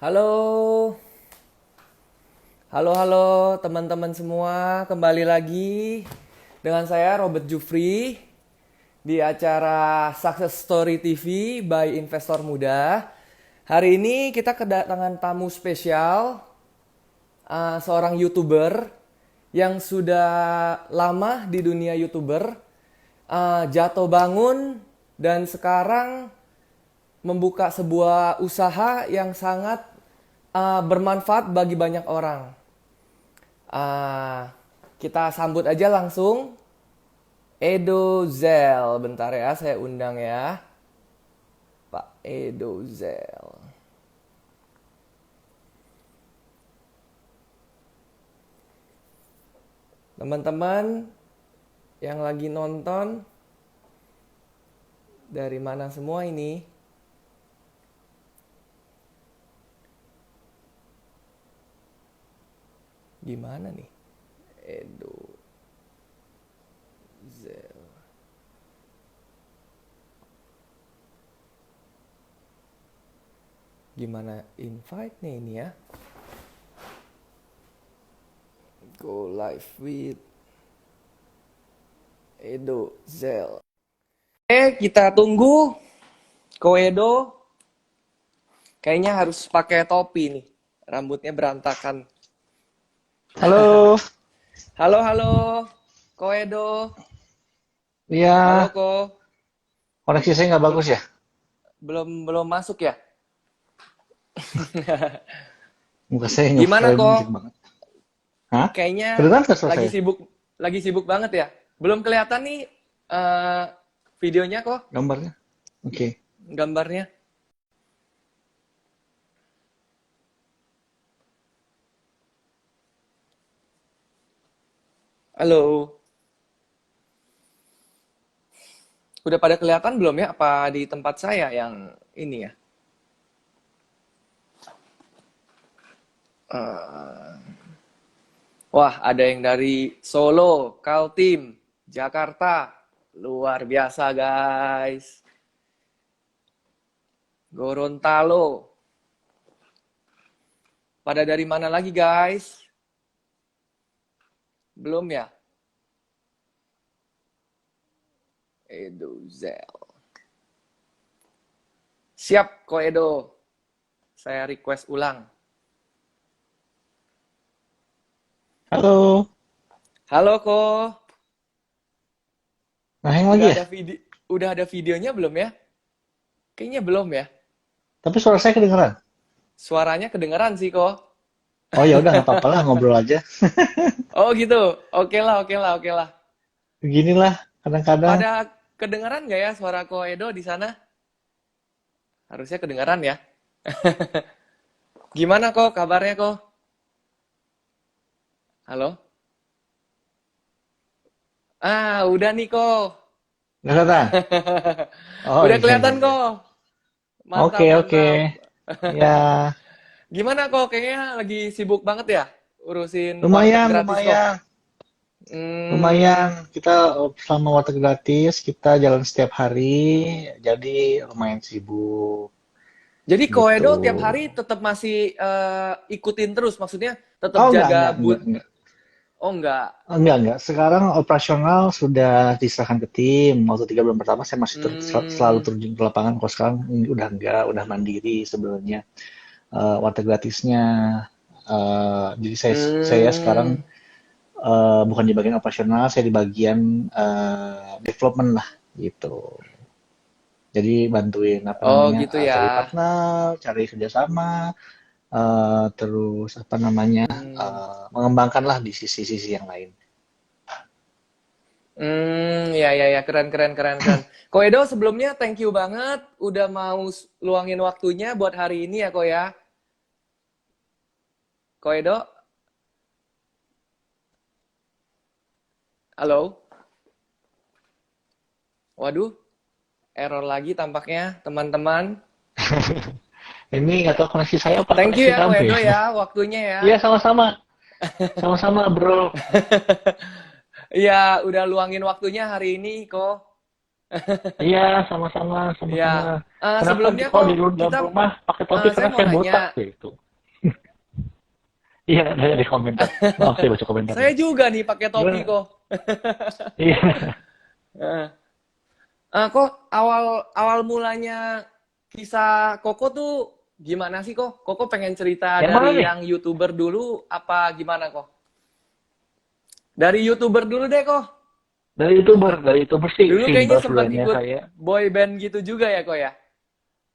Halo, halo teman-teman semua, kembali lagi dengan saya Robert Jufri di acara Success Story TV by Investor Muda. Hari ini kita kedatangan tamu spesial, seorang YouTuber yang sudah lama di dunia YouTuber, jatuh bangun dan sekarang membuka sebuah usaha yang sangat bermanfaat bagi banyak orang. Uh, Kita sambut aja langsung Edo Zel. Bentar ya, saya undang ya, Pak Edo Zel. Teman-teman yang lagi nonton, dari mana semua ini? Gimana nih? Edo Zel. Gimana invite-nya ini ya? Go live with Edo Zel. Kita tunggu Ko Edo. Kayaknya harus pakai topi nih. Rambutnya berantakan. Halo, Halo, Ko Edo. Halo, iya, Ko. koneksi saya nggak bagus Bel- ya? belum belum masuk ya? Muka saya Gimana, ngeframe Ko? dikit banget. Hah? Kayaknya Kedengeran nggak suara lagi saya? sibuk lagi sibuk banget ya. Belum kelihatan nih eh, videonya, kok, Gambarnya? Oke. gambarnya. Halo. Udah pada kelihatan belum ya? Apa di tempat saya yang ini ya? Eh, Wah, ada yang dari Solo, Kaltim, Jakarta. Luar biasa, guys. Gorontalo. Pada dari mana lagi, guys? Belum ya? Edozel. Siap, Ko Edo. Saya request ulang. Halo, Halo, Ko. ngeheng lagi Udah ya? ada video, udah ada videonya belum ya? Kayaknya belum ya. Tapi suara saya kedengeran. Suaranya kedengeran sih, Ko. Oh ya udah nggak apa-apa lah ngobrol aja. Oh gitu. Oke lah, oke lah, oke lah. Beginilah kadang-kadang. Pada kedengeran nggak ya suara Ko Edo di sana? Harusnya kedengeran ya. Gimana kok kabarnya kok? Halo? Udah nih kok. Nggak kelihatan? Oh Udah iya iya kelihatan iya. kok. Oke Mantap, oke. mantap. Ya Gimana kok? Kayaknya lagi sibuk banget ya urusin warteg lumayan gratis kok. lumayan Hmm, lumayan. Kita selama waktu gratis kita jalan setiap hari. Jadi lumayan sibuk jadi Ko gitu. Edo tiap hari tetap masih ikutin terus, maksudnya tetap Oh jaga enggak booth. enggak. Oh enggak. Enggak. Sekarang operasional sudah diserahkan ke tim. Waktu 3 bulan pertama saya masih selalu Hmm, terjun ke lapangan. Kalau sekarang udah enggak, udah mandiri sebenarnya. Warteg gratisnya. Jadi saya sekarang hmm. bukan di bagian operasional, saya di bagian development lah gitu. Jadi bantuin apa Oh namanya gitu ya. cari partner, cari kerjasama, terus apa namanya Hmm. mengembangkan lah di sisi-sisi yang lain. Ya, ya, ya, keren, keren, keren, keren. Ko Edo, sebelumnya thank you banget udah mau luangin waktunya buat hari ini ya, Ko ya. Ko Edo, halo? Waduh, error lagi tampaknya, teman-teman. Ini nggak tahu koneksi saya apa Thank you koneksi ya, Ko kamu Edo ya. ya, waktunya ya. Iya sama-sama, sama-sama bro. Iya, udah luangin waktunya hari ini, Ko. Iya, sama-sama, Ya, sama-sama. Kenapa sebelumnya kok di kok dalam kita, rumah pakai topi saya karena mau saya botak nanya, gitu. Iya, ada di komentar. Maaf, saya baca komentar saya ini. juga nih pakai topi Gimana? kok. Iya. Eh, kok awal awal mulanya kisah Koko tuh gimana sih kok? Koko pengen cerita Yang mana dari nih? yang YouTuber dulu apa gimana kok? Dari YouTuber dulu deh kok. Dari YouTuber sih Dulu kayaknya simpel sempat sebenarnya ikut saya. boy band gitu juga ya kok ya?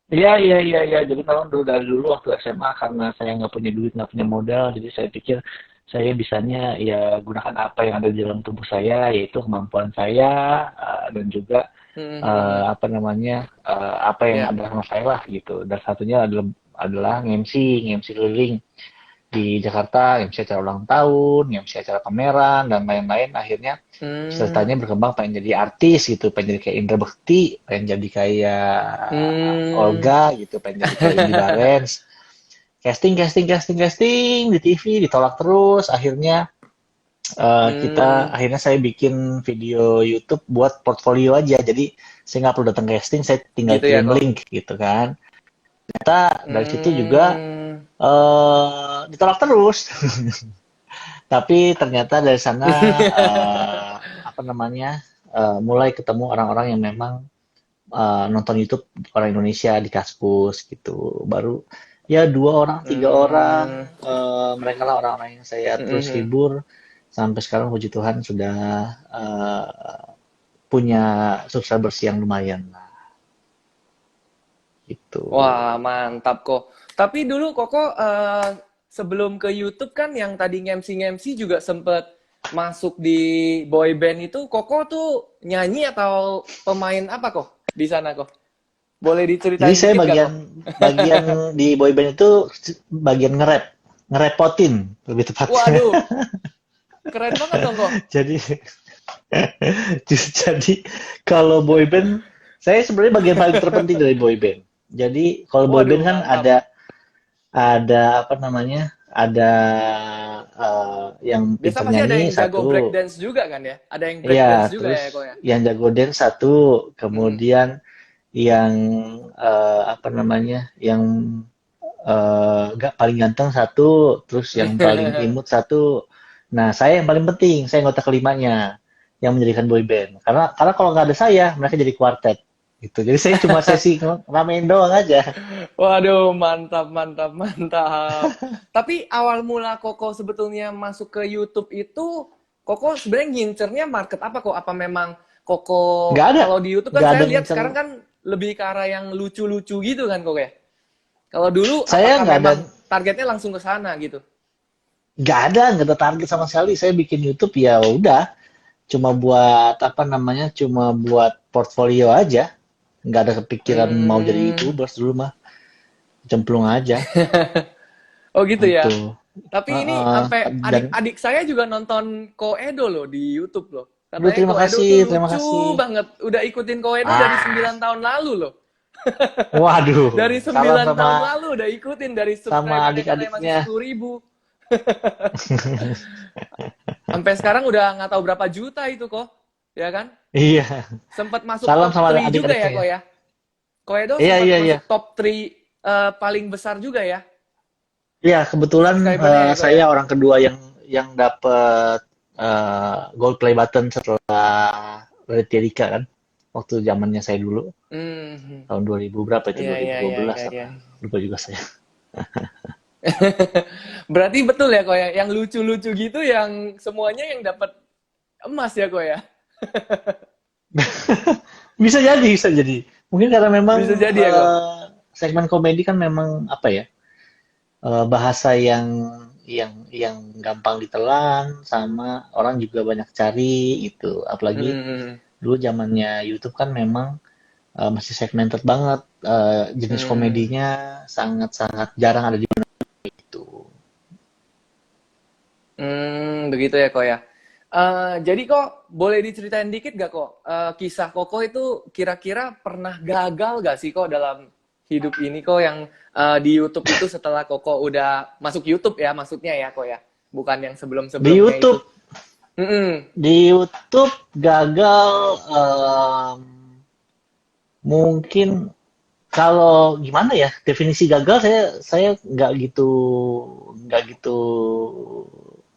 Iya, iya, iya, iya. Jadi memang dari dulu waktu SMA karena saya nggak punya duit, nggak punya modal, jadi saya pikir saya bisanya ya gunakan apa yang ada di dalam tubuh saya, yaitu kemampuan saya dan juga Hmm, hmm, hmm. apa namanya apa yang Ya. ada sama saya lah gitu. Dan satunya adalah nge-MC keliling di Jakarta, MC acara ulang tahun, MC acara pameran dan lain-lain. Akhirnya Hmm. ceritanya berkembang pengen jadi artis gitu, pengen jadi kayak Indra Bekti, pengen jadi kayak Hmm. Olga gitu, pengen jadi kayak Indy Barens. Casting di TV ditolak terus. Hmm. Akhirnya saya bikin video YouTube buat portfolio aja. Jadi saya nggak perlu datang casting, saya tinggal Gitu ya kirim kok. link gitu kan. Ternyata dari situ juga Hmm. ditolak terus. Tapi ternyata dari sana apa namanya mulai ketemu orang-orang yang memang nonton YouTube orang Indonesia di Kaskus gitu. Baru ya 2 orang, 3 orang, Hmm. mereka lah orang-orang yang saya Hmm, terus hmm. hibur sampai sekarang puji Tuhan sudah punya subscribers yang lumayan lah gitu. Wah, mantap kok. Tapi dulu Koko sebelum ke YouTube kan yang tadi ngemsi-ngemsi juga sempet masuk di boy band itu, Koko tuh nyanyi atau pemain apa kok di sana kok? Boleh Jadi diceritain saya dikit gak bagian kok? bagian di boyband itu bagian ngerepotin lebih tepatnya. Waduh, keren banget dong kok. Jadi jadi kalau boyband saya sebenarnya bagian paling terpenting dari boyband. Jadi kalau boyband Waduh, kan mantap. ada apa namanya? Ada yang Biasa pinter pasti ada nyanyi yang jago break satu, dance juga kan ya? Ada yang break iya, dance juga terus ya kok ya? yang jago dance satu, Mm-mm. kemudian yang apa namanya? Yang nggak paling ganteng satu, terus yang paling imut satu. Nah, saya yang paling penting, saya anggota kelimanya yang menjadikan boy band. Karena kalau nggak ada saya, mereka jadi kuartet. Gitu. Jadi saya cuma sesi ramein doang aja. Waduh, mantap, mantap, mantap. Tapi awal mula Koko sebetulnya masuk ke YouTube itu, Koko sebenarnya ngincernya market apa kok? Apa memang Koko, Nggak ada, kalau di YouTube kan nggak ada saya lihat ngincer. sekarang kan lebih ke arah yang lucu-lucu gitu kan Koko ya? Kalau dulu Saya apakah nggak ada, memang targetnya langsung ke sana gitu? nggak ada target sama sekali. Saya bikin YouTube ya udah, cuma buat apa namanya, cuma buat portfolio aja. Nggak ada kepikiran mau jadi Hmm. YouTuber dulu mah, cemplung aja. Oh gitu ya. Gitu. Tapi ini Heeh. sampai Dan adik-adik saya juga nonton Koedo loh di YouTube loh. aduh, Katanya Koedo tuh terima lucu kasih. banget. Udah ikutin Koedo dari Ah, 9 tahun lalu loh. waduh, Dari salam 9 tahun lalu udah ikutin dari sama subscribernya katanya masih adik-adiknya. 10.000. Sampai sekarang udah nggak tahu berapa juta itu kok. Ya kan? Iya, Sempat masuk salam top sama 3 juga adik-adiknya ya ya. kok ya. Koedo Iya, sempat iya, iya. masuk top 3 paling besar juga ya Iya, kebetulan subscribernya ya kok saya ya. orang kedua yang dapat gold play button setelah Raditya Dika kan. Waktu zamannya saya dulu, Hmm. tahun 2000 berapa itu? Iya iya iya 2012 iya apa? iya. Lupa juga saya. Berarti betul ya kok ya, yang lucu-lucu gitu yang semuanya yang dapat emas ya kok ya. Bisa jadi, bisa jadi. Mungkin karena Bisa memang jadi ya kok. segmen komedi kan memang apa ya? Bahasa yang gampang ditelan sama orang juga banyak cari gitu. Apalagi Hmm. dulu zamannya YouTube kan memang masih segmented banget. Jenis Hmm. komedinya sangat-sangat jarang ada di mana itu. Hmm, begitu ya kok ya. Jadi kok boleh diceritain dikit gak kok kisah Koko itu kira-kira pernah gagal gak sih kok dalam hidup ini kok yang di YouTube itu setelah Koko udah masuk YouTube ya maksudnya ya kok ya, bukan yang Di sebelum-sebelumnya itu. YouTube, Mm-mm. di YouTube gagal. Mungkin kalau gimana ya definisi gagal saya nggak gitu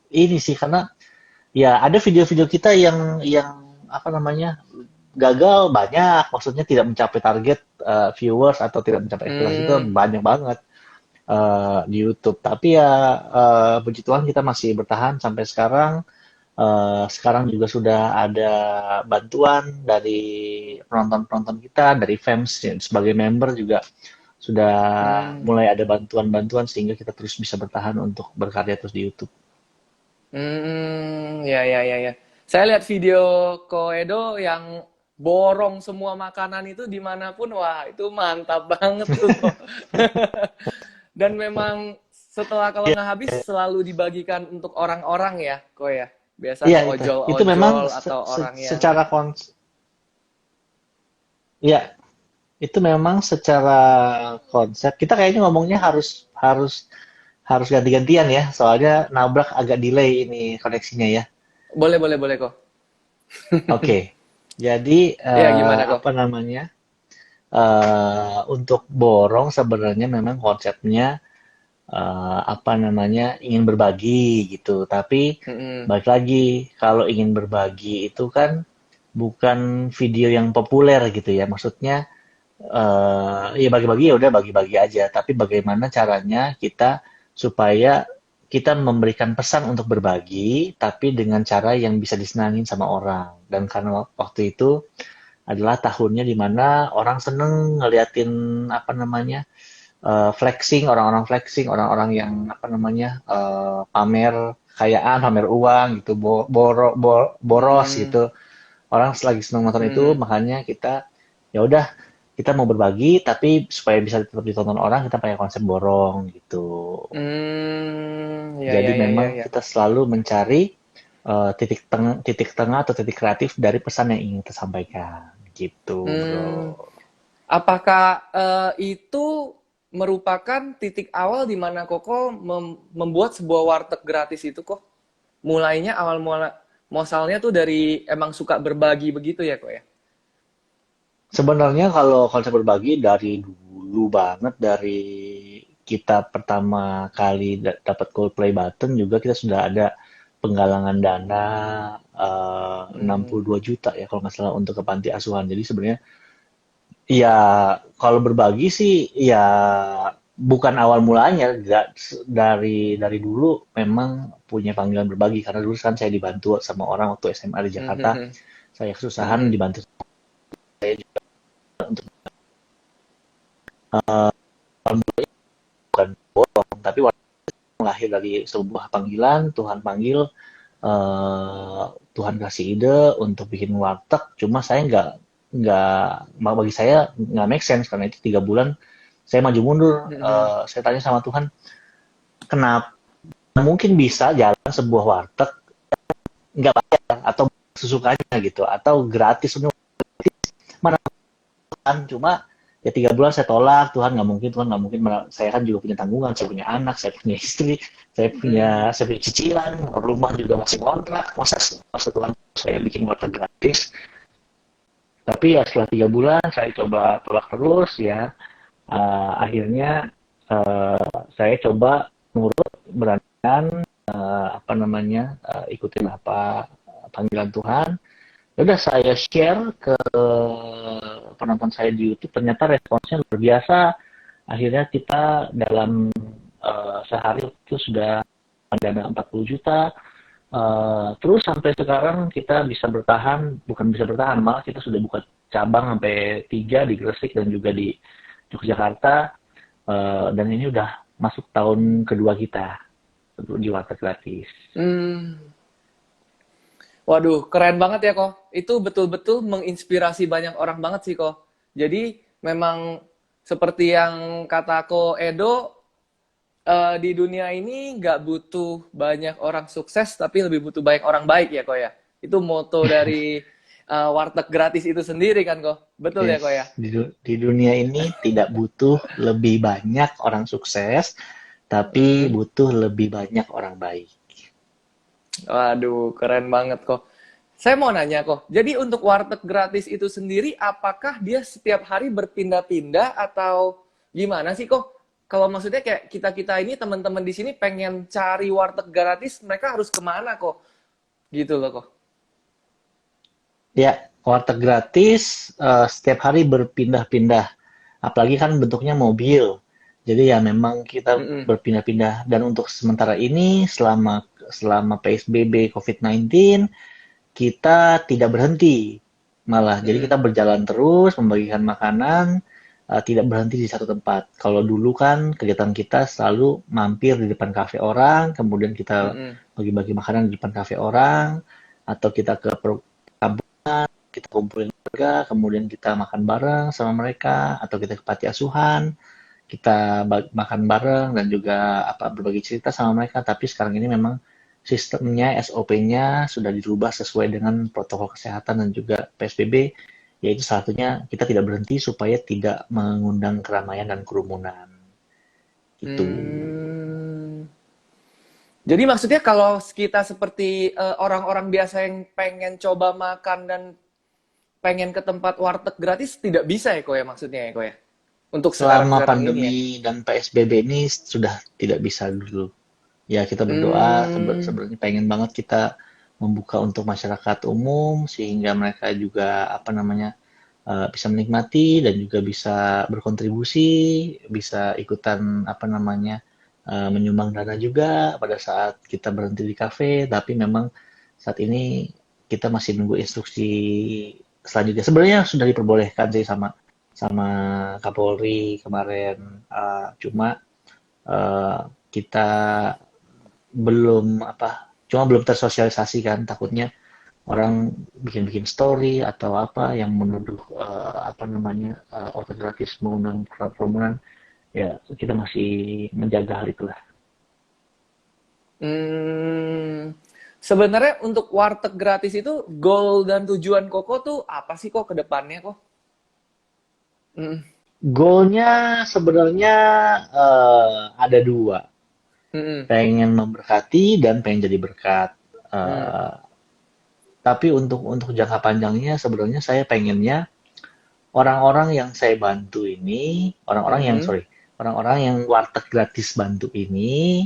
ini sih karena ya ada video-video kita yang apa namanya gagal banyak maksudnya tidak mencapai target viewers atau tidak mencapai ekspektasi itu Hmm, banyak banget di YouTube tapi ya puji Tuhan kita masih bertahan sampai sekarang. Sekarang juga sudah ada bantuan dari penonton-penonton kita, dari fans ya, sebagai member juga sudah hmm, mulai ada bantuan-bantuan sehingga kita terus bisa bertahan untuk berkarya terus di YouTube. ya, ya, ya, ya. Saya lihat video Koedo yang borong semua makanan itu dimanapun, wah itu mantap banget tuh kok. Dan memang setelah kalau Iya, nggak habis selalu dibagikan untuk orang-orang ya, kok ya. Biasa iya ke itu memang ojol-ojol atau orang yang secara ya itu memang secara konsep kita kayaknya ngomongnya harus harus harus ganti-gantian ya, soalnya nabrak agak delay ini koneksinya ya. boleh boleh boleh kok. Oke, jadi Ya gimana kok? apa namanya? Untuk borong sebenarnya memang konsepnya apa namanya ingin berbagi gitu. Tapi Mm-mm. balik lagi kalau ingin berbagi itu kan bukan video yang populer gitu ya. Maksudnya ya bagi-bagi ya udah bagi-bagi aja. Tapi bagaimana caranya kita supaya kita memberikan pesan untuk berbagi, tapi dengan cara yang bisa disenangin sama orang. Dan karena waktu itu adalah tahunnya di mana orang seneng ngeliatin apa namanya flexing, orang-orang flexing, orang-orang yang apa namanya pamer kekayaan, pamer uang gitu, boros Mm, gitu. Orang lagi seneng nonton itu, mm, makanya kita ya udah kita mau berbagi, tapi supaya bisa tetap ditonton orang, kita pakai konsep borong gitu. ya Jadi ya ya memang ya ya. kita selalu mencari titik tengah atau titik kreatif dari pesan yang ingin kita sampaikan gitu, bro. Hmm, apakah itu merupakan titik awal di mana Koko membuat sebuah warteg gratis itu kok? Mulainya awal mula muasalnya tuh dari emang suka berbagi begitu ya kok ya? Sebenarnya kalau konsep berbagi dari dulu banget, dari kita pertama kali dapat Coldplay Button juga kita sudah ada penggalangan dana Hmm, 62 juta ya kalau nggak salah untuk ke panti asuhan. Jadi sebenarnya ya kalau berbagi sih ya bukan awal mulanya, dari dulu memang punya panggilan berbagi karena dulu kan saya dibantu sama orang waktu SMA di hmm, Jakarta, hmm, hmm, saya hmm, kesusahan hmm. dibantu untuk bukan bohong, tapi lahir dari sebuah panggilan, Tuhan panggil, eh, Tuhan kasih ide untuk bikin warteg, cuma saya nggak, bagi saya nggak make sense, karena itu 3 bulan, saya maju mundur, Hmm, hmm. saya tanya sama Tuhan, kenapa mungkin bisa jalan sebuah warteg, nggak bayar, atau sesukanya gitu, atau gratis, mana kan, cuma ya 3 bulan saya tolak, Tuhan nggak mungkin, saya kan juga punya tanggungan, saya punya anak, saya punya istri, Hmm. saya punya cicilan, rumah juga masih kontrak, masa Tuhan saya bikin warteg gratis. Tapi ya setelah 3 bulan saya coba tolak terus ya, akhirnya saya coba nurut, beranikan, apa namanya ikutin apa panggilan Tuhan. Ya udah saya share ke penonton saya di YouTube, ternyata responsnya luar biasa. Akhirnya kita dalam sehari itu sudah dana 40 juta. Terus sampai sekarang kita bisa bertahan, bukan bisa bertahan, malah kita sudah buka cabang sampai 3 di Gresik dan juga di Yogyakarta. Dan ini udah masuk tahun kedua kita di Warteg Gratis. Hmm. Waduh, keren banget ya kok. Itu betul-betul menginspirasi banyak orang banget sih kok. Jadi memang seperti yang kata Ko Edo, di dunia ini nggak butuh banyak orang sukses, tapi lebih butuh banyak orang baik ya kok ya. Itu moto dari warteg gratis itu sendiri kan kok. Betul ya Yes, kok ya. di dunia ini tidak butuh lebih banyak orang sukses, tapi Hmm. butuh lebih banyak orang baik. Waduh, keren banget kok. Saya mau nanya kok, jadi untuk warteg gratis itu sendiri, apakah dia setiap hari berpindah-pindah atau gimana sih kok? Kalau maksudnya kayak kita-kita ini teman-teman di sini pengen cari warteg gratis, mereka harus kemana kok? Gitu loh kok. Ya, warteg gratis setiap hari berpindah-pindah. Apalagi kan bentuknya mobil. Jadi ya memang kita Mm-mm. berpindah-pindah. Dan untuk sementara ini, selama PSBB COVID-19, kita tidak berhenti. Malah, jadi Mm-mm. kita berjalan terus, membagikan makanan, tidak berhenti di satu tempat. Kalau dulu kan kegiatan kita selalu mampir di depan kafe orang, kemudian kita Mm-mm. bagi-bagi makanan di depan kafe orang, atau kita ke kita kumpulin keluarga, kemudian kita makan bareng sama mereka, atau kita ke panti asuhan, kita makan bareng dan juga apa berbagi cerita sama mereka. Tapi sekarang ini memang sistemnya, SOP-nya sudah dirubah sesuai dengan protokol kesehatan dan juga PSBB, yaitu salah satunya kita tidak berhenti supaya tidak mengundang keramaian dan kerumunan. Itu. Hmm. Jadi maksudnya kalau kita seperti orang-orang biasa yang pengen coba makan dan pengen ke tempat warteg gratis tidak bisa ya kok ya maksudnya ya kok ya. Untuk Selama sekarang-sekarang ini ya. pandemi dan PSBB ini sudah tidak bisa dulu. Ya, kita berdoa Hmm. sebenarnya pengen banget kita membuka untuk masyarakat umum sehingga mereka juga apa namanya bisa menikmati dan juga bisa berkontribusi, bisa ikutan apa namanya menyumbang dana juga pada saat kita berhenti di kafe. Tapi memang saat ini kita masih nunggu instruksi selanjutnya. Sebenarnya sudah diperbolehkan sih sama sama Kapolri kemarin, cuma eh, kita belum tersosialisasi kan, takutnya orang bikin-bikin story atau apa yang menuduh apa namanya order gratis mengundang kerumunan, ya kita masih menjaga hal itulah. Hmm. Sebenarnya untuk warteg gratis itu goal dan tujuan Koko tuh apa sih kok ke depannya kok? Hmm. Goalnya sebenarnya ada dua, Hmm. pengen memberkati dan pengen jadi berkat. Hmm. Eh, tapi untuk jangka panjangnya sebenarnya saya pengennya orang-orang yang saya bantu ini, Hmm. orang-orang yang warteg gratis bantu ini,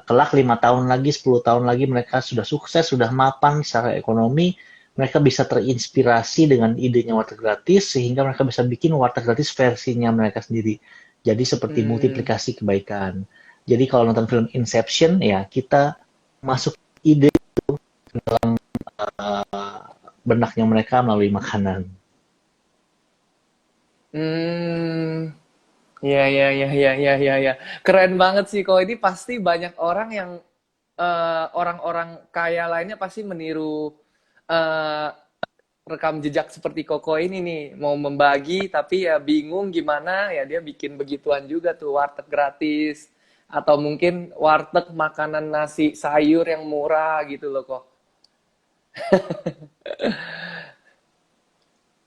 kelak 5 tahun lagi, 10 tahun lagi mereka sudah sukses, sudah mapan secara ekonomi, mereka bisa terinspirasi dengan idenya warteg gratis sehingga mereka bisa bikin warteg gratis versinya mereka sendiri. Jadi seperti Hmm. multiplikasi kebaikan. Jadi kalau nonton film Inception ya kita masuk ide benaknya mereka melalui makanan. Hmm. Ya, ya, ya, ya, ya, ya, ya. Keren banget sih kok. Ini pasti banyak orang yang orang-orang kaya lainnya pasti meniru eh, rekam jejak seperti Koko ini nih. Mau membagi tapi ya bingung gimana ya dia bikin begituan juga tuh warteg gratis atau mungkin warteg makanan nasi sayur yang murah gitu loh kok.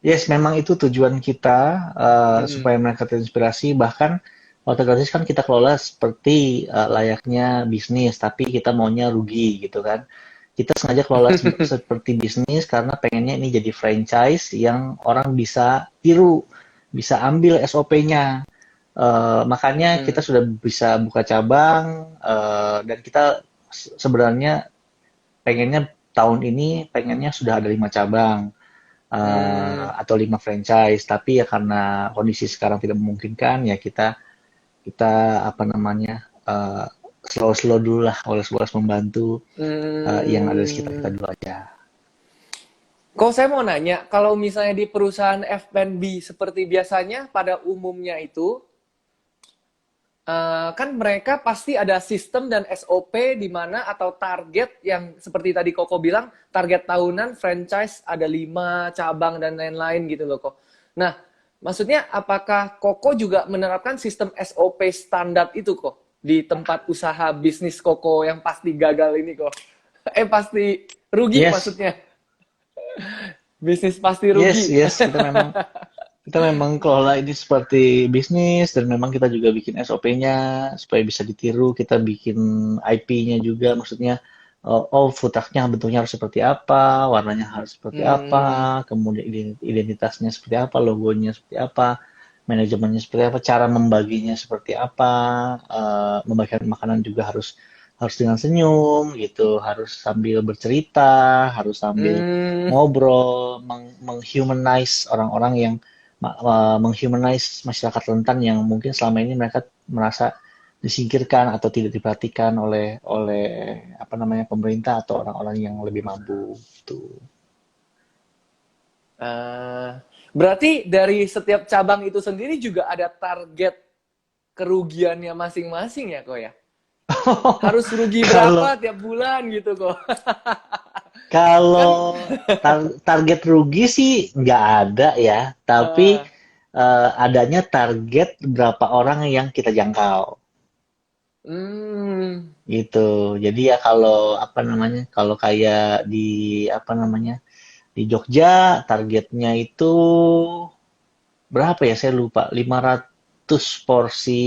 Yes, memang itu tujuan kita Mm-mm. supaya mereka terinspirasi. Bahkan hotel gratis kan kita kelola seperti layaknya bisnis, tapi kita maunya rugi gitu kan. Kita sengaja kelola seperti bisnis karena pengennya ini jadi franchise yang orang bisa tiru, bisa ambil SOP-nya. Makanya kita Mm. sudah bisa buka cabang dan kita sebenarnya pengennya tahun ini pengennya sudah ada 5 cabang Mm. atau 5 franchise, tapi ya karena kondisi sekarang tidak memungkinkan ya kita kita apa namanya slow-slow dulu lah, oles-oles membantu yang ada di sekitar kita Mm. dulu aja. Kok saya mau nanya, kalau misalnya di perusahaan F&B seperti biasanya pada umumnya itu, kan mereka pasti ada sistem dan SOP di mana atau target yang seperti tadi Koko bilang, target tahunan franchise ada 5 cabang dan lain-lain gitu loh kok. Nah, maksudnya apakah Koko juga menerapkan sistem SOP standar itu kok di tempat usaha bisnis Koko yang pasti gagal ini kok? Pasti rugi Yes, maksudnya. Bisnis pasti yes, rugi. yes, kita memang kelola ini seperti bisnis dan memang kita juga bikin SOP-nya supaya bisa ditiru. Kita bikin IP-nya juga, maksudnya food trucknya bentuknya harus seperti apa, warnanya harus seperti Hmm. apa, kemudian identitasnya seperti apa, logonya seperti apa, manajemennya seperti apa, cara membaginya seperti apa, membagikan makanan juga harus harus dengan senyum gitu, harus sambil bercerita, harus sambil Hmm. ngobrol, menghumanize orang-orang yang menghumanize masyarakat rentan yang mungkin selama ini mereka merasa disingkirkan atau tidak diperhatikan oleh oleh apa namanya pemerintah atau orang-orang yang lebih mampu gitu. Eh, berarti dari setiap cabang itu sendiri juga ada target kerugiannya masing-masing ya kok ya? Harus rugi berapa Kalau tiap bulan gitu kok? kalau Kan target rugi sih nggak ada ya, tapi eh, adanya target berapa orang yang kita jangkau hmm, gitu. Jadi ya kalau apa namanya, kalau kayak di apa namanya di Jogja targetnya itu berapa ya saya lupa 500 porsi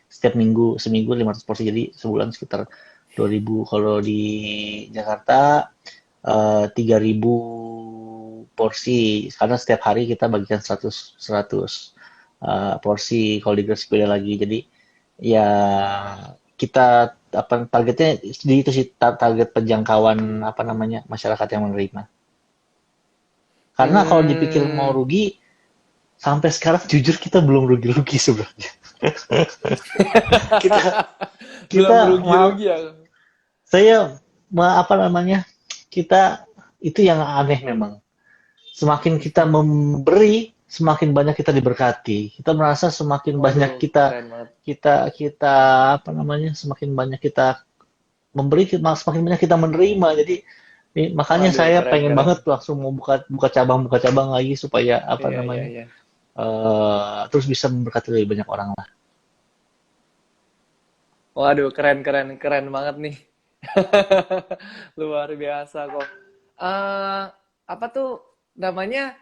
setiap minggu seminggu 500 porsi jadi sebulan sekitar 2.000 kalau di Jakarta 3.000 porsi karena setiap hari kita bagikan 100 porsi kalau di Gresik beda lagi jadi ya kita apa targetnya di itu sih target penjangkauan apa namanya masyarakat yang menerima karena kalau dipikir mau hmm, rugi sampai sekarang jujur kita belum rugi-rugi sebenarnya. Kita belum kita mau rugi-rugi ya. saya apa namanya? Kita itu yang aneh memang. Semakin kita memberi, semakin banyak kita diberkati. Kita merasa semakin banyak Waduh, kita keren banget. kita kita apa namanya? Semakin banyak kita memberi, semakin banyak kita menerima. Jadi makanya Waduh, saya keren pengen keren. banget langsung mau buka cabang lagi supaya apa Iya iya namanya? iya. Terus bisa memberkati lebih banyak orang lah. Waduh, keren keren keren banget nih. Luar biasa kok. Eh, apa tuh namanya?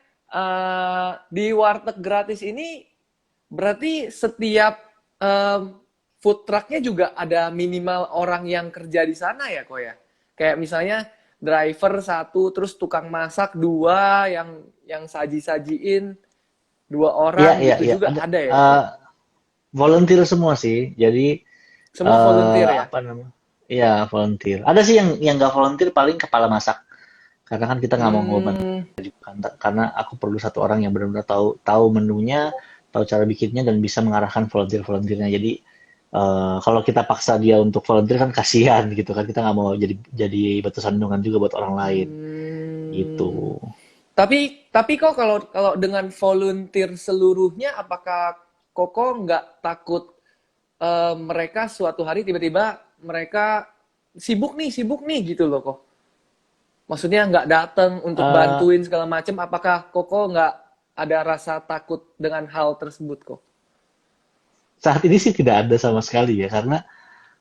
Di warteg gratis ini berarti setiap food trucknya juga ada minimal orang yang kerja di sana ya kok ya? Kayak misalnya driver satu, terus tukang masak dua, yang saji-sajiin dua Iya, orang iya, gitu iya. juga Ada ada ya kok ya? volunteer semua sih. Jadi Semua volunteer ya? apa namanya? Iya, volunteer. Ada sih yang nggak volunteer paling kepala masak. Karena kan kita nggak mau ngorban Hmm, kan. Karena aku perlu satu orang yang benar-benar tahu tahu menunya, tahu cara bikinnya dan bisa mengarahkan volunteer-volunteernya. Jadi kalau kita paksa dia untuk volunteer kan kasihan gitu kan. Kita nggak mau jadi batu sandungan juga buat orang lain hmm. gitu. Tapi kok kalau kalau dengan volunteer seluruhnya, apakah Koko nggak takut mereka suatu hari tiba-tiba mereka sibuk nih gitu loh kok. Maksudnya nggak datang untuk Eh, bantuin segala macam. Apakah Koko nggak ada rasa takut dengan hal tersebut kok? saat ini sih tidak ada sama sekali ya karena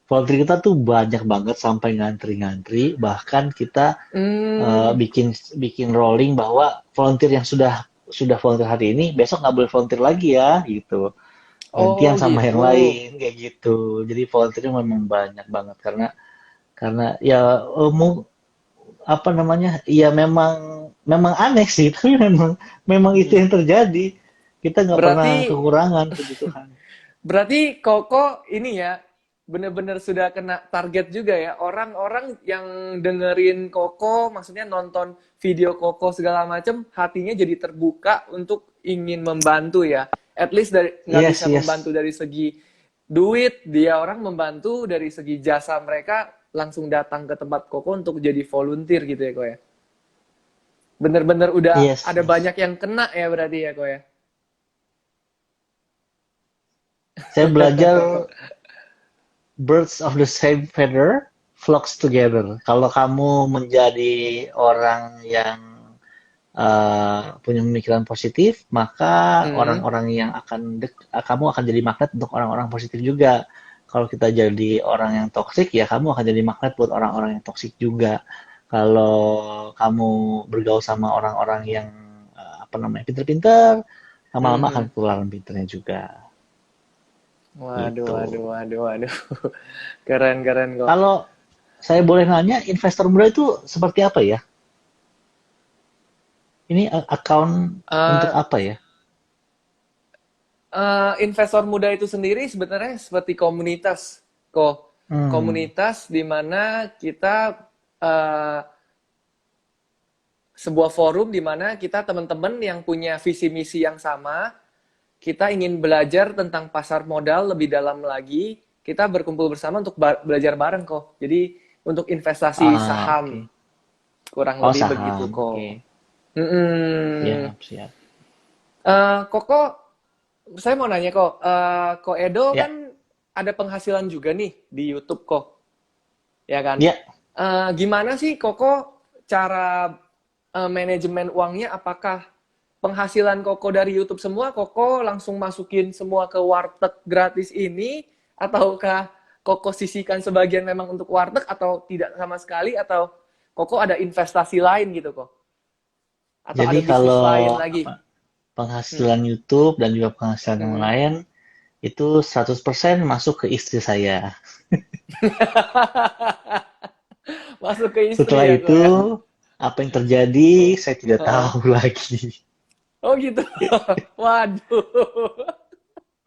volunteer kita tuh banyak banget sampai ngantri-ngantri, bahkan kita Hmm, bikin bikin rolling bahwa volunteer yang sudah volunteer hari ini, besok nggak boleh volunteer lagi ya, gitu. oh Gantian sama gitu. yang lain, kayak gitu. Jadi volunteernya memang banyak banget karena ya apa namanya, ya memang memang aneh sih, tapi memang itu yang terjadi. Kita nggak pernah Berarti kekurangan puji Tuhan. Berarti Koko ini ya bener-bener sudah kena target juga ya. Orang-orang yang dengerin Koko, maksudnya nonton video Koko segala macem, hatinya jadi terbuka untuk ingin membantu ya. At least dari nggak Yes, bisa yes. membantu dari segi duit, dia orang membantu dari segi jasa mereka langsung datang ke tempat Koko untuk jadi volunteer gitu ya Ko ya. Bener-bener udah Yes, ada yes. banyak yang kena ya berarti ya Ko ya. Saya belajar birds of the same feather flocks together. Kalau kamu menjadi orang yang punya pemikiran positif, maka Hmm. orang-orang yang kamu akan jadi magnet untuk orang-orang positif juga. Kalau kita jadi orang yang toksik, ya kamu akan jadi magnet buat orang-orang yang toksik juga. Kalau kamu bergaul sama orang-orang yang apa namanya pinter-pinter, lama-lama akan Hmm. ketularan pinternya juga. Waduh, Gitu. waduh, waduh, waduh. Keren, keren kok. Kalau saya boleh nanya, investor muda itu seperti apa ya? Ini account untuk Eh, apa ya? Investor muda itu sendiri sebenarnya seperti komunitas kok. Hmm. Komunitas di mana kita eh, sebuah forum di mana kita teman-teman yang punya visi misi yang sama, kita ingin belajar tentang pasar modal lebih dalam lagi, kita berkumpul bersama untuk belajar bareng kok. Jadi untuk investasi Ah, saham oke. kurang Oh, lebih begitu saham. kok. Oke. Mm-mm. Siap, siap. Koko, saya mau nanya kok, Ko Edo Ya, kan ada penghasilan juga nih di YouTube kok, ya kan? ya. Gimana sih Koko cara manajemen uangnya? Apakah penghasilan Koko dari YouTube semua, Koko langsung masukin semua ke warteg gratis ini, ataukah Koko sisihkan sebagian memang untuk warteg, atau tidak sama sekali, atau Koko ada investasi lain gitu kok? Atau Jadi ada bisnis lain kalau lagi? apa, Hmm. penghasilan YouTube dan juga penghasilan yang Hmm. lain itu 100% masuk ke istri saya. Masuk ke istri Setelah ya kok itu, ya? apa yang terjadi, saya tidak Heeh. tahu lagi. Oh gitu. Waduh.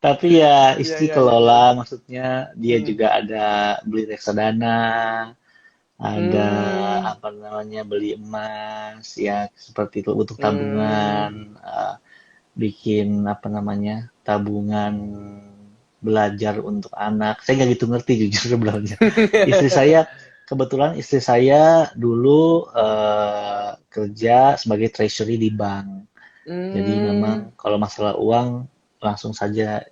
Tapi ya Iya, istri iya, iya, iya. kelola, maksudnya dia Hmm. juga ada beli reksadana, ada Hmm. apa namanya beli emas, ya seperti itu untuk Hmm. tabungan, bikin apa namanya tabungan belajar untuk anak. Saya nggak gitu ngerti jujur sebenarnya. Istri saya kebetulan istri saya dulu kerja sebagai treasury di bank. Jadi Hmm. memang kalau masalah uang langsung saja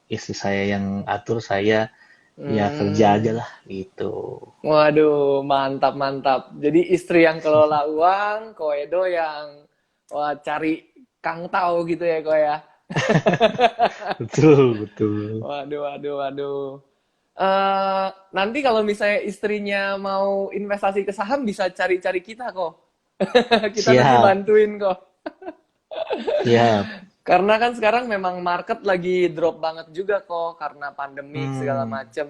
istri saya yang atur, saya ya kerja aja Hmm. lah gitu. Waduh, mantap, mantap. Jadi istri yang kelola uang, Koedo yang wah, cari Kang Tao gitu ya, Ko ya. Betul, betul. Waduh, waduh, waduh. Nanti kalau misalnya istrinya mau investasi ke saham bisa cari-cari kita kok. Kita nanti Siap, bantuin kok. siap. Karena kan sekarang memang market lagi drop banget juga kok karena pandemik segala Hmm, macem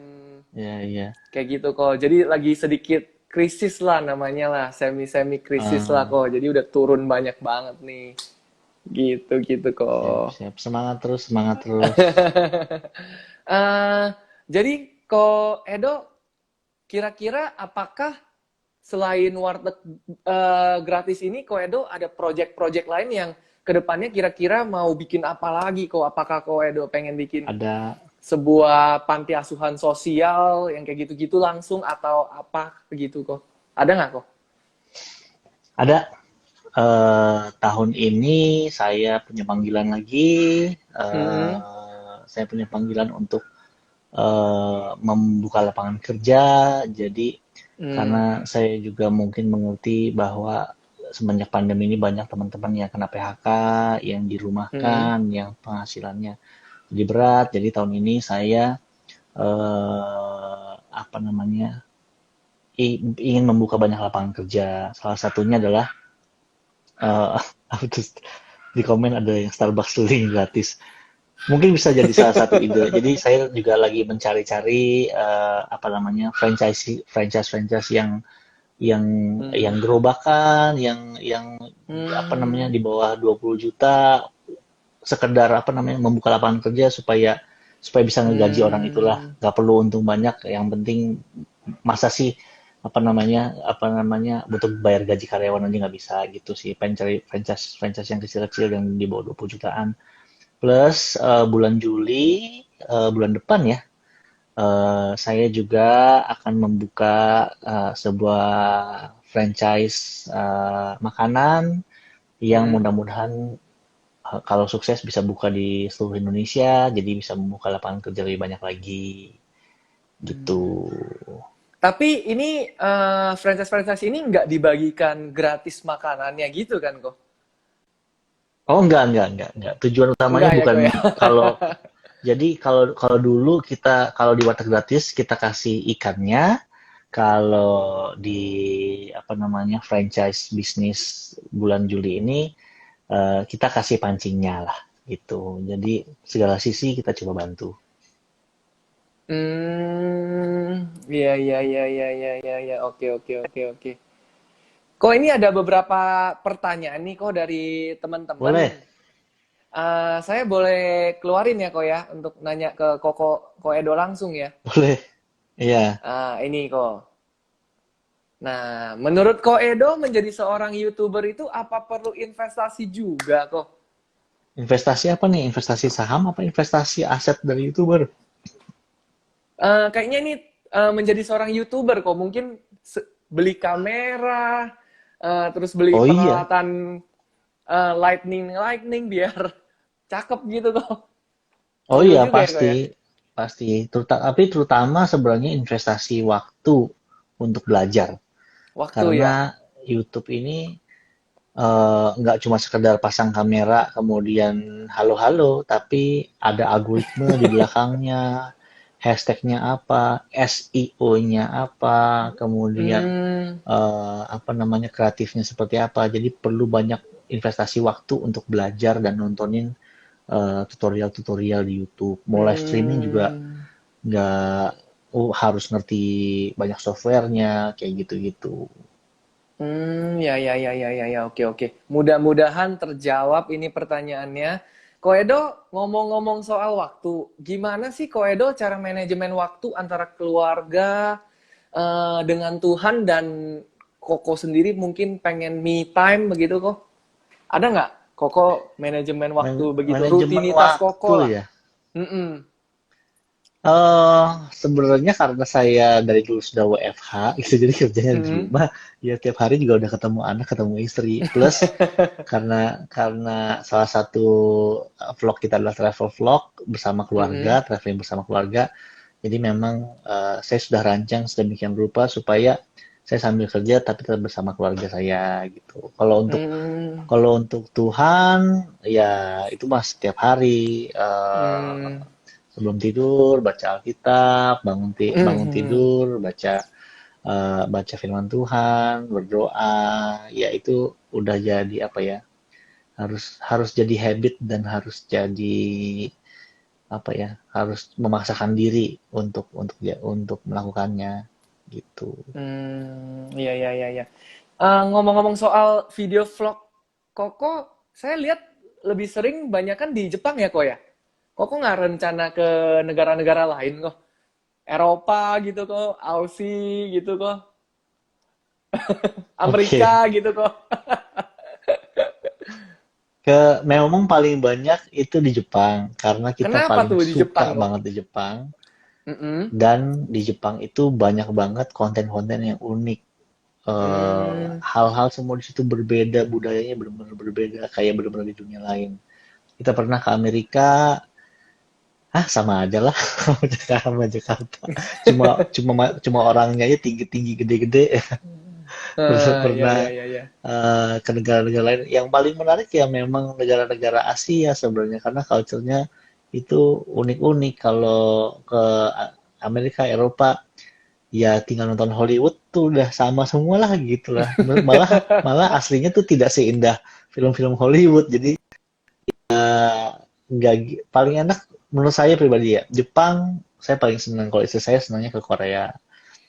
ya, ya. kayak gitu kok. Jadi lagi sedikit krisis lah namanya lah, semi-semi krisis lah Ah, kok. Jadi udah turun banyak banget nih. Gitu gitu siap, kok. siap. Semangat terus, semangat terus. Eh, jadi kok Edo kira-kira apakah selain warteg gratis ini, Koedo ada project-project lain yang kedepannya kira-kira mau bikin apa lagi kok? Apakah Koedo pengen bikin Ada, sebuah panti asuhan sosial yang kayak gitu-gitu langsung atau apa begitu kok? Ada nggak kok? ada. Tahun ini saya punya panggilan lagi. Hmm, Saya punya panggilan untuk membuka lapangan kerja. Jadi hmm, karena saya juga mungkin mengerti bahwa semenjak pandemi ini banyak teman-teman yang kena PHK, yang hmm, dirumahkan, yang penghasilannya jadi berat. Jadi tahun ini saya apa namanya ingin membuka banyak lapangan kerja. Salah satunya adalah eh terus di komen ada yang Starbucks keliling gratis. Mungkin bisa jadi salah satu ide. Jadi saya juga lagi mencari-cari apa namanya franchise yang yang hmm, gerobakan, yang apa namanya hmm, di bawah 20 juta, sekedar apa namanya membuka lapangan kerja supaya supaya bisa ngegaji orang itulah. hmm, Nggak perlu untung banyak, yang penting masa sih apa namanya untuk bayar gaji karyawan aja nggak bisa gitu sih. Pengen cari franchise franchise yang kecil-kecil yang di bawah 20 jutaan. Plus bulan Juli bulan depan ya, saya juga akan membuka sebuah franchise makanan yang hmm, mudah-mudahan kalau sukses bisa buka di seluruh Indonesia, jadi bisa membuka lapangan kerja lebih banyak lagi hmm. gitu. Tapi ini franchise-franchise ini nggak dibagikan gratis makanannya gitu kan kok? Oh, enggak. Tujuan utamanya Enggak ya bukan kok ya? kalau jadi kalau kalau dulu kita kalau di warteg gratis kita kasih ikannya, kalau di apa namanya franchise bisnis bulan Juli ini kita kasih pancingnya lah gitu. Jadi segala sisi kita coba bantu. Iya, iya, iya, iya, iya, iya, iya. Oke, oke, oke, oke. Kok ini ada beberapa pertanyaan nih kok dari teman-teman. Boleh, Saya boleh keluarin ya kok ya untuk nanya ke Ko Edo langsung ya. boleh. Iya, Ini kok. Nah, menurut Ko Edo menjadi seorang YouTuber itu apa perlu investasi juga kok? investasi apa nih? Investasi saham apa investasi aset dari YouTuber? Kayaknya ini menjadi seorang YouTuber kok mungkin beli kamera, terus beli Oh iya, peralatan lightning lightning biar cakep gitu kok. oh Perlu iya juga ya kok pasti, ya. pasti. Tapi terutama sebenarnya investasi waktu untuk belajar. Waktu ya. Karena YouTube ini nggak cuma sekedar pasang kamera kemudian halo-halo, tapi ada algoritma di belakangnya, hashtagnya apa, SEO-nya apa, kemudian Hmm, apa namanya kreatifnya seperti apa. Jadi perlu banyak investasi waktu untuk belajar dan nontonin tutorial-tutorial di YouTube. Mau live streaming juga hmm, nggak harus ngerti banyak softwarenya kayak gitu-gitu. ya, ya, ya, ya, ya, ya, oke, oke. Mudah-mudahan terjawab ini pertanyaannya. Koedo ngomong-ngomong soal waktu, gimana sih Koedo cara manajemen waktu antara keluarga dengan Tuhan dan Koko sendiri mungkin pengen me time begitu kok? Ada nggak Koko manajemen waktu begitu Manajemen rutinitas waktu Koko lah? ya. Mm-mm. eh Sebenarnya karena saya dari dulu sudah WFH, gitu, jadi kerjanya di Mm-mm. rumah, ya tiap hari juga udah ketemu anak, ketemu istri. Plus karena salah satu vlog kita adalah travel vlog bersama keluarga, Mm-mm. traveling bersama keluarga. Jadi memang saya sudah rancang sedemikian rupa supaya saya sambil kerja tapi tetap bersama keluarga saya gitu. Mm. Kalau untuk Tuhan, ya itu mah setiap hari. Mm. Sebelum tidur baca Alkitab, bangun Mm. tidur baca firman Tuhan, berdoa, ya itu udah jadi apa ya? Harus harus jadi habit dan harus jadi apa ya? Harus memaksakan diri untuk melakukannya gitu. Iya, iya, iya, iya. Ngomong-ngomong soal video vlog Koko, saya lihat lebih sering banyak kan di Jepang ya, Kok ya? Koko nggak rencana ke negara-negara lain kok? Eropa gitu kok, Aussie gitu kok, Oke. Amerika gitu kok. Memang paling banyak itu di Jepang karena kita Kenapa paling tuh di suka Jepang kok? banget di Jepang. Mm-mm. Dan di Jepang itu banyak banget konten-konten yang unik. Hmm. Hal-hal semua di situ berbeda, budayanya benar-benar berbeda, kayak benar-benar di dunia lain. Kita pernah ke Amerika, sama aja lah sama Jakarta. Cuma orangnya aja tinggi-tinggi, gede-gede. Ya, Pernah ya, ya, ya. ke negara-negara lain. Yang paling menarik ya memang negara-negara Asia sebenarnya karena culture-nya itu unik-unik. Kalau ke Amerika, Eropa, ya tinggal nonton Hollywood tuh udah sama semua lah gitu lah. Malah malah aslinya tuh tidak seindah film-film Hollywood. Jadi paling enak menurut saya pribadi ya. Jepang saya paling senang kalau istri saya senangnya ke Korea.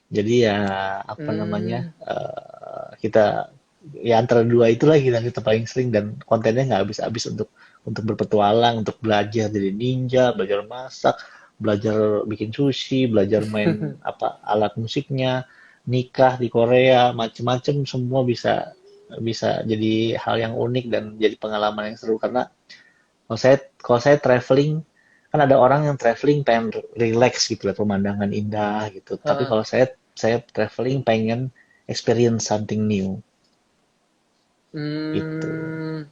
Jadi ya apa namanya Hmm. kita ya antara dua itulah kita paling sering dan kontennya nggak habis-habis untuk berpetualang, untuk belajar jadi ninja, belajar masak, belajar bikin sushi, belajar main apa alat musiknya, nikah di Korea, macem-macem semua bisa bisa jadi hal yang unik dan jadi pengalaman yang seru karena kalau saya traveling kan ada orang yang traveling pengen relax gitu lihat pemandangan indah gitu. Tapi Heeh. kalau saya traveling pengen experience something new gitu. Hmm.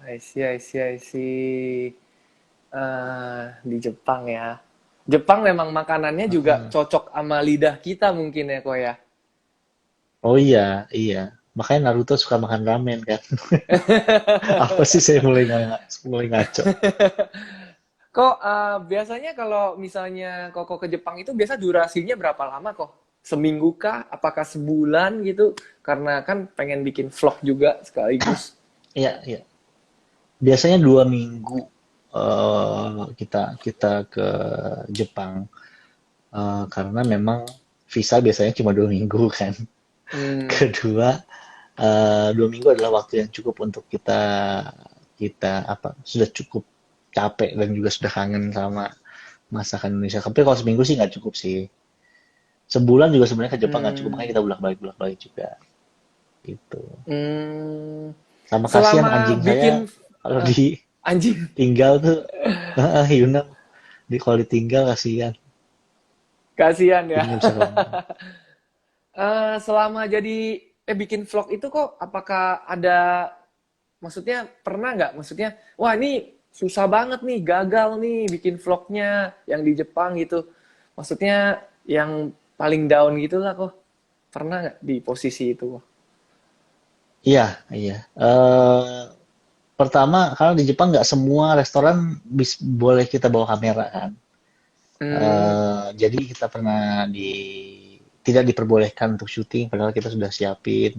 I see, I see, I see. Di Jepang ya. Jepang memang makanannya juga Heeh. cocok sama lidah kita mungkin ya, kok ya. Oh iya, iya. Makanya Naruto suka makan ramen kan. Apa sih saya mulai ngaco. Kok biasanya kalau misalnya Koko ke Jepang itu biasa durasinya berapa lama kok? Seminggu kah? Apakah sebulan gitu? Karena kan pengen bikin vlog juga sekaligus. Iya, iya. Biasanya 2 minggu kita kita ke Jepang. karena memang visa biasanya cuma 2 minggu kan. Hmm, Kedua, 2 minggu adalah waktu yang cukup untuk kita kita apa sudah cukup capek dan juga sudah kangen sama masakan Indonesia. Tapi kalau seminggu sih nggak cukup sih. Sebulan juga sebenarnya ke Jepang nggak cukup, makanya hmm, kita bolak-balik juga gitu. hmm. Sama kasihan Selama anjing saya bikin kalau eh, anjing, ditinggal tuh, Yuna, kalau ditinggal kasihan. kasihan Jadi ya. nggak bisa kemana. Selama jadi bikin vlog itu kok, apakah ada, maksudnya pernah nggak? Maksudnya, wah ini susah banget nih, gagal nih bikin vlognya yang di Jepang gitu. Maksudnya yang paling down gitu lah kok. Pernah nggak di posisi itu kok? Iya, iya. Pertama, karena di Jepang nggak semua restoran boleh kita bawa kamera kan. Hmm, Jadi kita tidak diperbolehkan untuk syuting, padahal kita sudah siapin.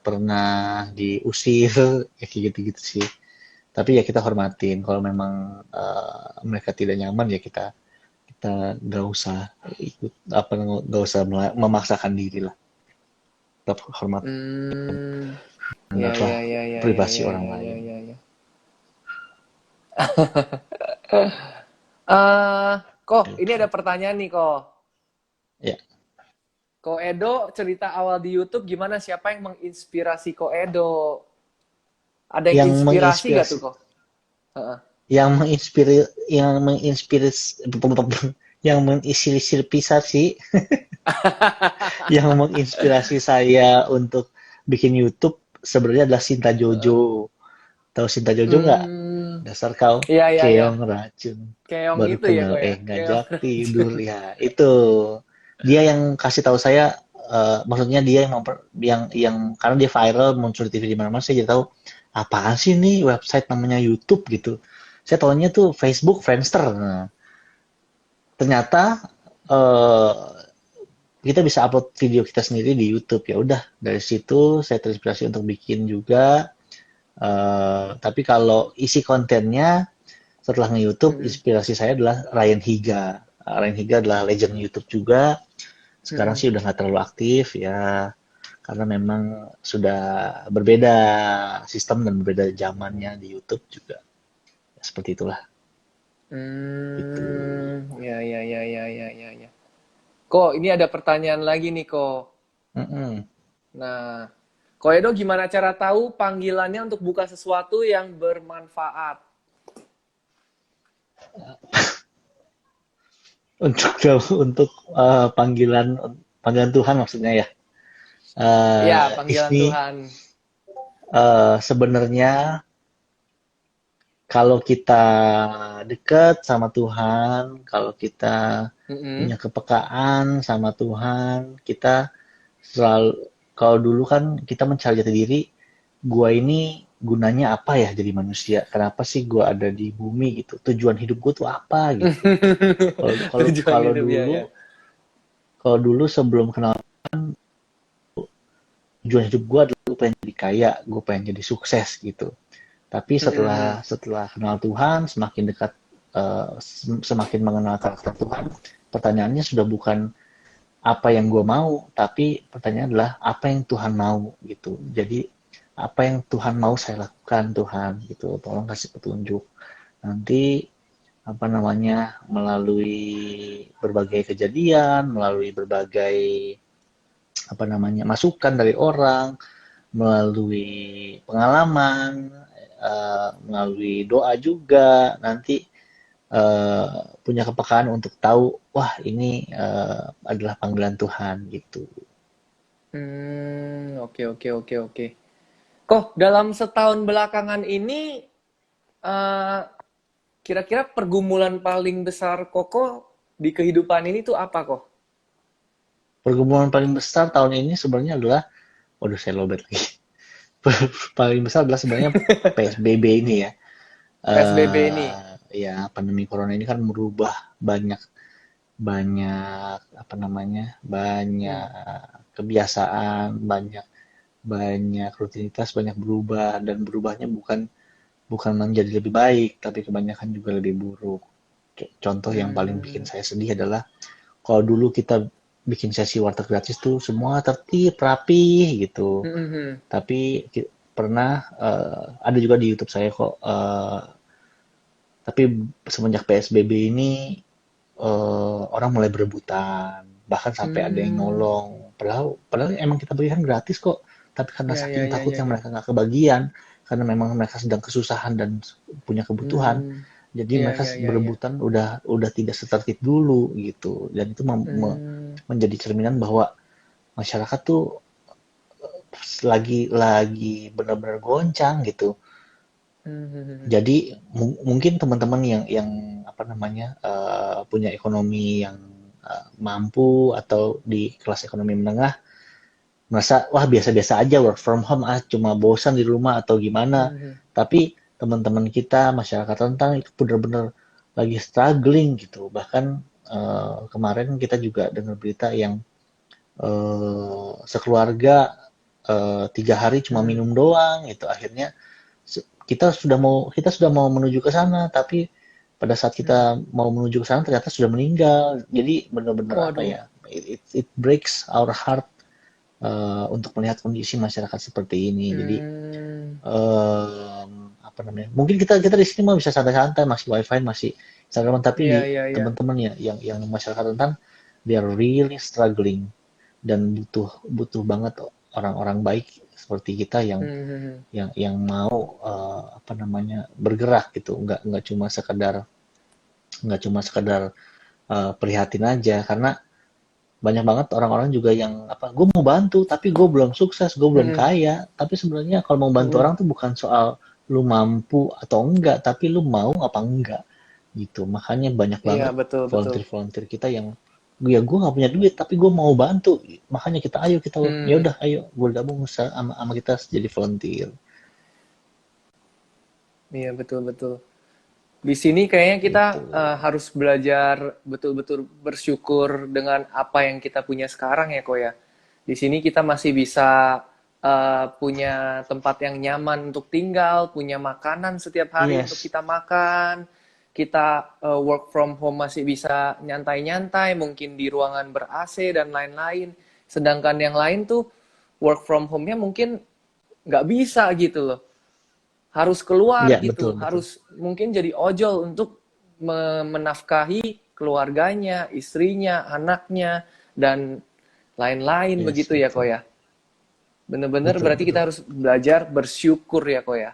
Pernah diusir, ya kayak gitu-gitu sih. Tapi ya kita hormatin. Kalau memang mereka tidak nyaman ya kita kita nggak usah ikut apa nggak usah memaksakan diri lah. Tetap hormat hmm, ya anggaplah ya ya ya ya privasi ya orang ya ya lain. ya ya. Eh, kok ini Gitu. ada pertanyaan nih kok. Ya, Ko Edo cerita awal di YouTube gimana? Siapa yang menginspirasi Ko Edo? Ada yang yang inspirasi gak tuh menginspirasi kok? Heeh. yang menginspirasi yang menginspirasi yang menginspirasi saya untuk bikin YouTube sebenarnya adalah Sinta Heeh. Jojo. Tahu Sinta Jojo nggak? Hmm, Dasar kau iya iya iya. keong racun Keong baru itu ya kenal kok ya. Keong. ngajak tidur ya itu dia yang kasih tahu saya maksudnya dia yang karena dia viral muncul di TV di mana-mana saya jadi tahu apaan sih nih website namanya YouTube gitu saya tahunya tuh Facebook Friendster nah, ternyata eh, kita bisa upload video kita sendiri di YouTube ya udah dari situ saya terinspirasi untuk bikin juga. Tapi kalau isi kontennya setelah nge-YouTube, Mm-mm. inspirasi saya adalah Ryan Higa. Ryan Higa adalah legend YouTube juga. Sekarang Mm-mm. sih udah nggak terlalu aktif ya, karena memang sudah berbeda sistem dan berbeda zamannya di YouTube juga. Ya, seperti itulah. Gitu. Ya ya ya ya ya ya ya. Kok ini ada pertanyaan lagi nih kok. Mm-mm. Nah, Ko Edo gimana cara tahu panggilannya untuk buka sesuatu yang bermanfaat? Untuk untuk panggilan panggilan Tuhan maksudnya ya. Ya, panggilan Ini Tuhan. sebenarnya kalau kita dekat sama Tuhan, kalau kita Mm-mm. punya kepekaan sama Tuhan, kita selalu, kalau dulu kan kita mencari jati diri, gua ini gunanya apa ya jadi manusia? Kenapa sih gua ada di bumi gitu? Tujuan hidup gua tuh apa gitu? Kalau kalau Tujuan kalau hidup ya dulu, ya. kalau dulu sebelum kenal tujuan hidup gua adalah gue pengen jadi kaya, gue pengen jadi sukses gitu. Tapi setelah Mm-mm. setelah kenal Tuhan, semakin dekat, semakin mengenal karakter Tuhan, pertanyaannya sudah bukan apa yang gue mau, tapi pertanyaan adalah apa yang Tuhan mau gitu. Jadi apa yang Tuhan mau saya lakukan Tuhan gitu. Tolong kasih petunjuk. Nanti apa namanya melalui berbagai kejadian, melalui berbagai apa namanya masukan dari orang, melalui pengalaman, melalui doa juga nanti punya kepekaan untuk tahu wah ini adalah panggilan Tuhan gitu. Oke oke oke oke. Kok dalam setahun belakangan ini eh, kira-kira pergumulan paling besar Koko di kehidupan ini tuh apa kok? Pergumulan paling besar tahun ini sebenarnya adalah, waduh saya lobet lagi. Paling besar adalah sebenarnya PSBB ini ya. PSBB ini. Ya pandemi corona ini kan merubah banyak banyak apa namanya banyak Hmm. kebiasaan, banyak banyak rutinitas, banyak berubah dan berubahnya bukan bukan menjadi lebih baik, tapi kebanyakan juga lebih buruk Kayak contoh yang paling bikin Hmm. saya sedih adalah kalau dulu kita bikin sesi warteg gratis tuh semua tertib, rapi gitu. Hmm, hmm, hmm. Tapi pernah ada juga di YouTube saya kok. Tapi semenjak PSBB ini orang mulai berebutan, bahkan sampai ada yang Hmm. nolong. Padahal emang kita berikan gratis kok. Tapi karena Ya, ya, saking ya, ya, takutnya ya. mereka nggak kebagian, karena memang mereka sedang kesusahan dan punya kebutuhan, Hmm. jadi Ya, mereka ya, ya, ya. berebutan udah tidak setertib dulu gitu. Dan itu Hmm. menjadi cerminan bahwa masyarakat tuh lagi benar-benar goncang gitu. Hmm, hmm, hmm, hmm. Jadi mungkin teman-teman yang apa namanya punya ekonomi yang mampu atau di kelas ekonomi menengah merasa wah biasa-biasa aja work from home cuma bosan di rumah atau gimana. Hmm, hmm. Tapi teman-teman kita masyarakat rentan itu benar-benar lagi struggling gitu. Bahkan kemarin kita juga dengar berita yang sekeluarga 3 hari cuma Hmm. minum doang gitu. Akhirnya kita sudah mau menuju ke sana, tapi pada saat Hmm. kita mau menuju ke sana ternyata sudah meninggal. Jadi benar-benar apa Waduh. ya? It breaks our heart untuk melihat kondisi masyarakat seperti ini. Jadi Hmm. apa namanya? Mungkin kita kita di sini mah bisa santai-santai, masih wifi, masih Instagram, tapi Iya, di iya, iya. teman-teman ya yang masyarakat rentan, they are really struggling dan butuh butuh banget orang-orang baik seperti kita yang Hmm, hmm, hmm. yang mau apa namanya bergerak gitu, nggak cuma sekedar prihatin aja, karena banyak banget orang-orang juga yang apa, gue mau bantu tapi gue belum sukses, gue belum Hmm, kaya. Tapi sebenarnya kalau mau bantu hmm. orang tuh bukan soal lu mampu atau enggak, tapi lu mau apa enggak gitu. Makanya banyak Iya, banget betul, betul. volunteer-volunteer kita yang ya gue nggak punya duit tapi gue mau bantu, makanya kita ya Hmm. udah ayo bergabung sama kita jadi volunteer Iya, betul, betul. Di sini kayaknya kita gitu. harus belajar betul-betul bersyukur dengan apa yang kita punya sekarang ya, Ko ya. Di sini kita masih bisa punya tempat yang nyaman untuk tinggal, punya makanan setiap hari untuk Yes. kita makan. Kita work from home masih bisa nyantai-nyantai, mungkin di ruangan ber-AC dan lain-lain. Sedangkan yang lain tuh work from home-nya mungkin nggak bisa gitu loh, harus keluar Ya, gitu, betul betul. harus mungkin jadi ojol untuk menafkahi keluarganya, istrinya, anaknya, dan lain-lain Yes, begitu ya, Ko betul. ya. Bener-bener Betul berarti betul. kita harus belajar bersyukur ya, Ko ya.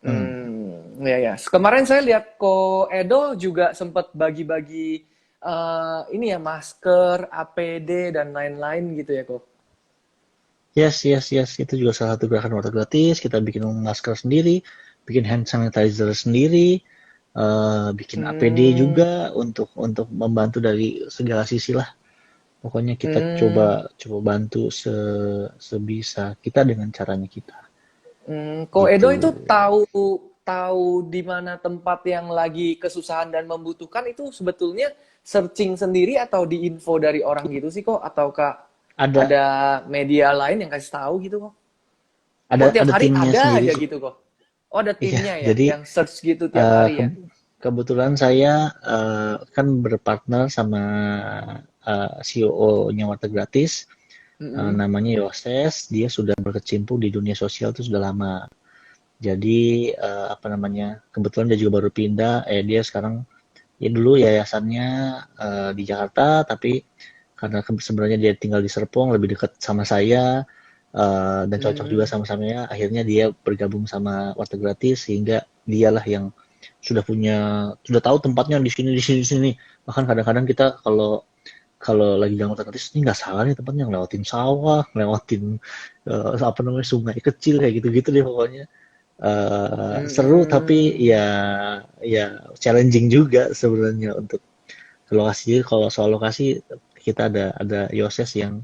Hmm. Ya ya. Kemarin saya lihat Ko Edo juga sempat bagi-bagi ini ya, masker, APD dan lain-lain gitu ya, Ko. Yes, yes, yes. Itu juga salah satu gerakan water gratis. Kita bikin masker sendiri, bikin hand sanitizer sendiri, bikin APD Hmm, juga untuk membantu dari segala sisi lah. Pokoknya kita coba hmm. coba bantu sebisa kita dengan caranya kita. Ko Edo Gitu. itu tahu tahu di mana tempat yang lagi kesusahan dan membutuhkan itu sebetulnya searching sendiri atau diinfo dari orang gitu sih kok, ataukah Ada ada media lain yang kasih tahu gitu kok? ada Kok tiap ada hari timnya ada sendiri aja sih. gitu kok? Oh, ada Iya, timnya ya jadi yang search gitu tiap eh, hari ya? ke- kebetulan saya kan berpartner sama CEO-nya Warteg Gratis. Mm-mm. Namanya Yoses, dia sudah berkecimpung di dunia sosial itu sudah lama. Jadi apa namanya, kebetulan dia juga baru pindah, dia sekarang ya dulu yayasannya di Jakarta, tapi karena sebenarnya dia tinggal di Serpong, lebih dekat sama saya dan cocok juga Hmm. sama saya, akhirnya dia bergabung sama Warteg Gratis sehingga dialah yang sudah tahu tempatnya di sini di sini di sini. Bahkan kadang-kadang kita kalau kalau lagi jalan otomatis ini nggak salah nih tempatnya, ngelewatin sawah, ngelewatin apa namanya sungai kecil kayak gitu-gitu deh pokoknya. Seru tapi Mm-mm. ya challenging juga sebenarnya untuk ke lokasi. Jadi kalau soal lokasi kita ada Yoses yang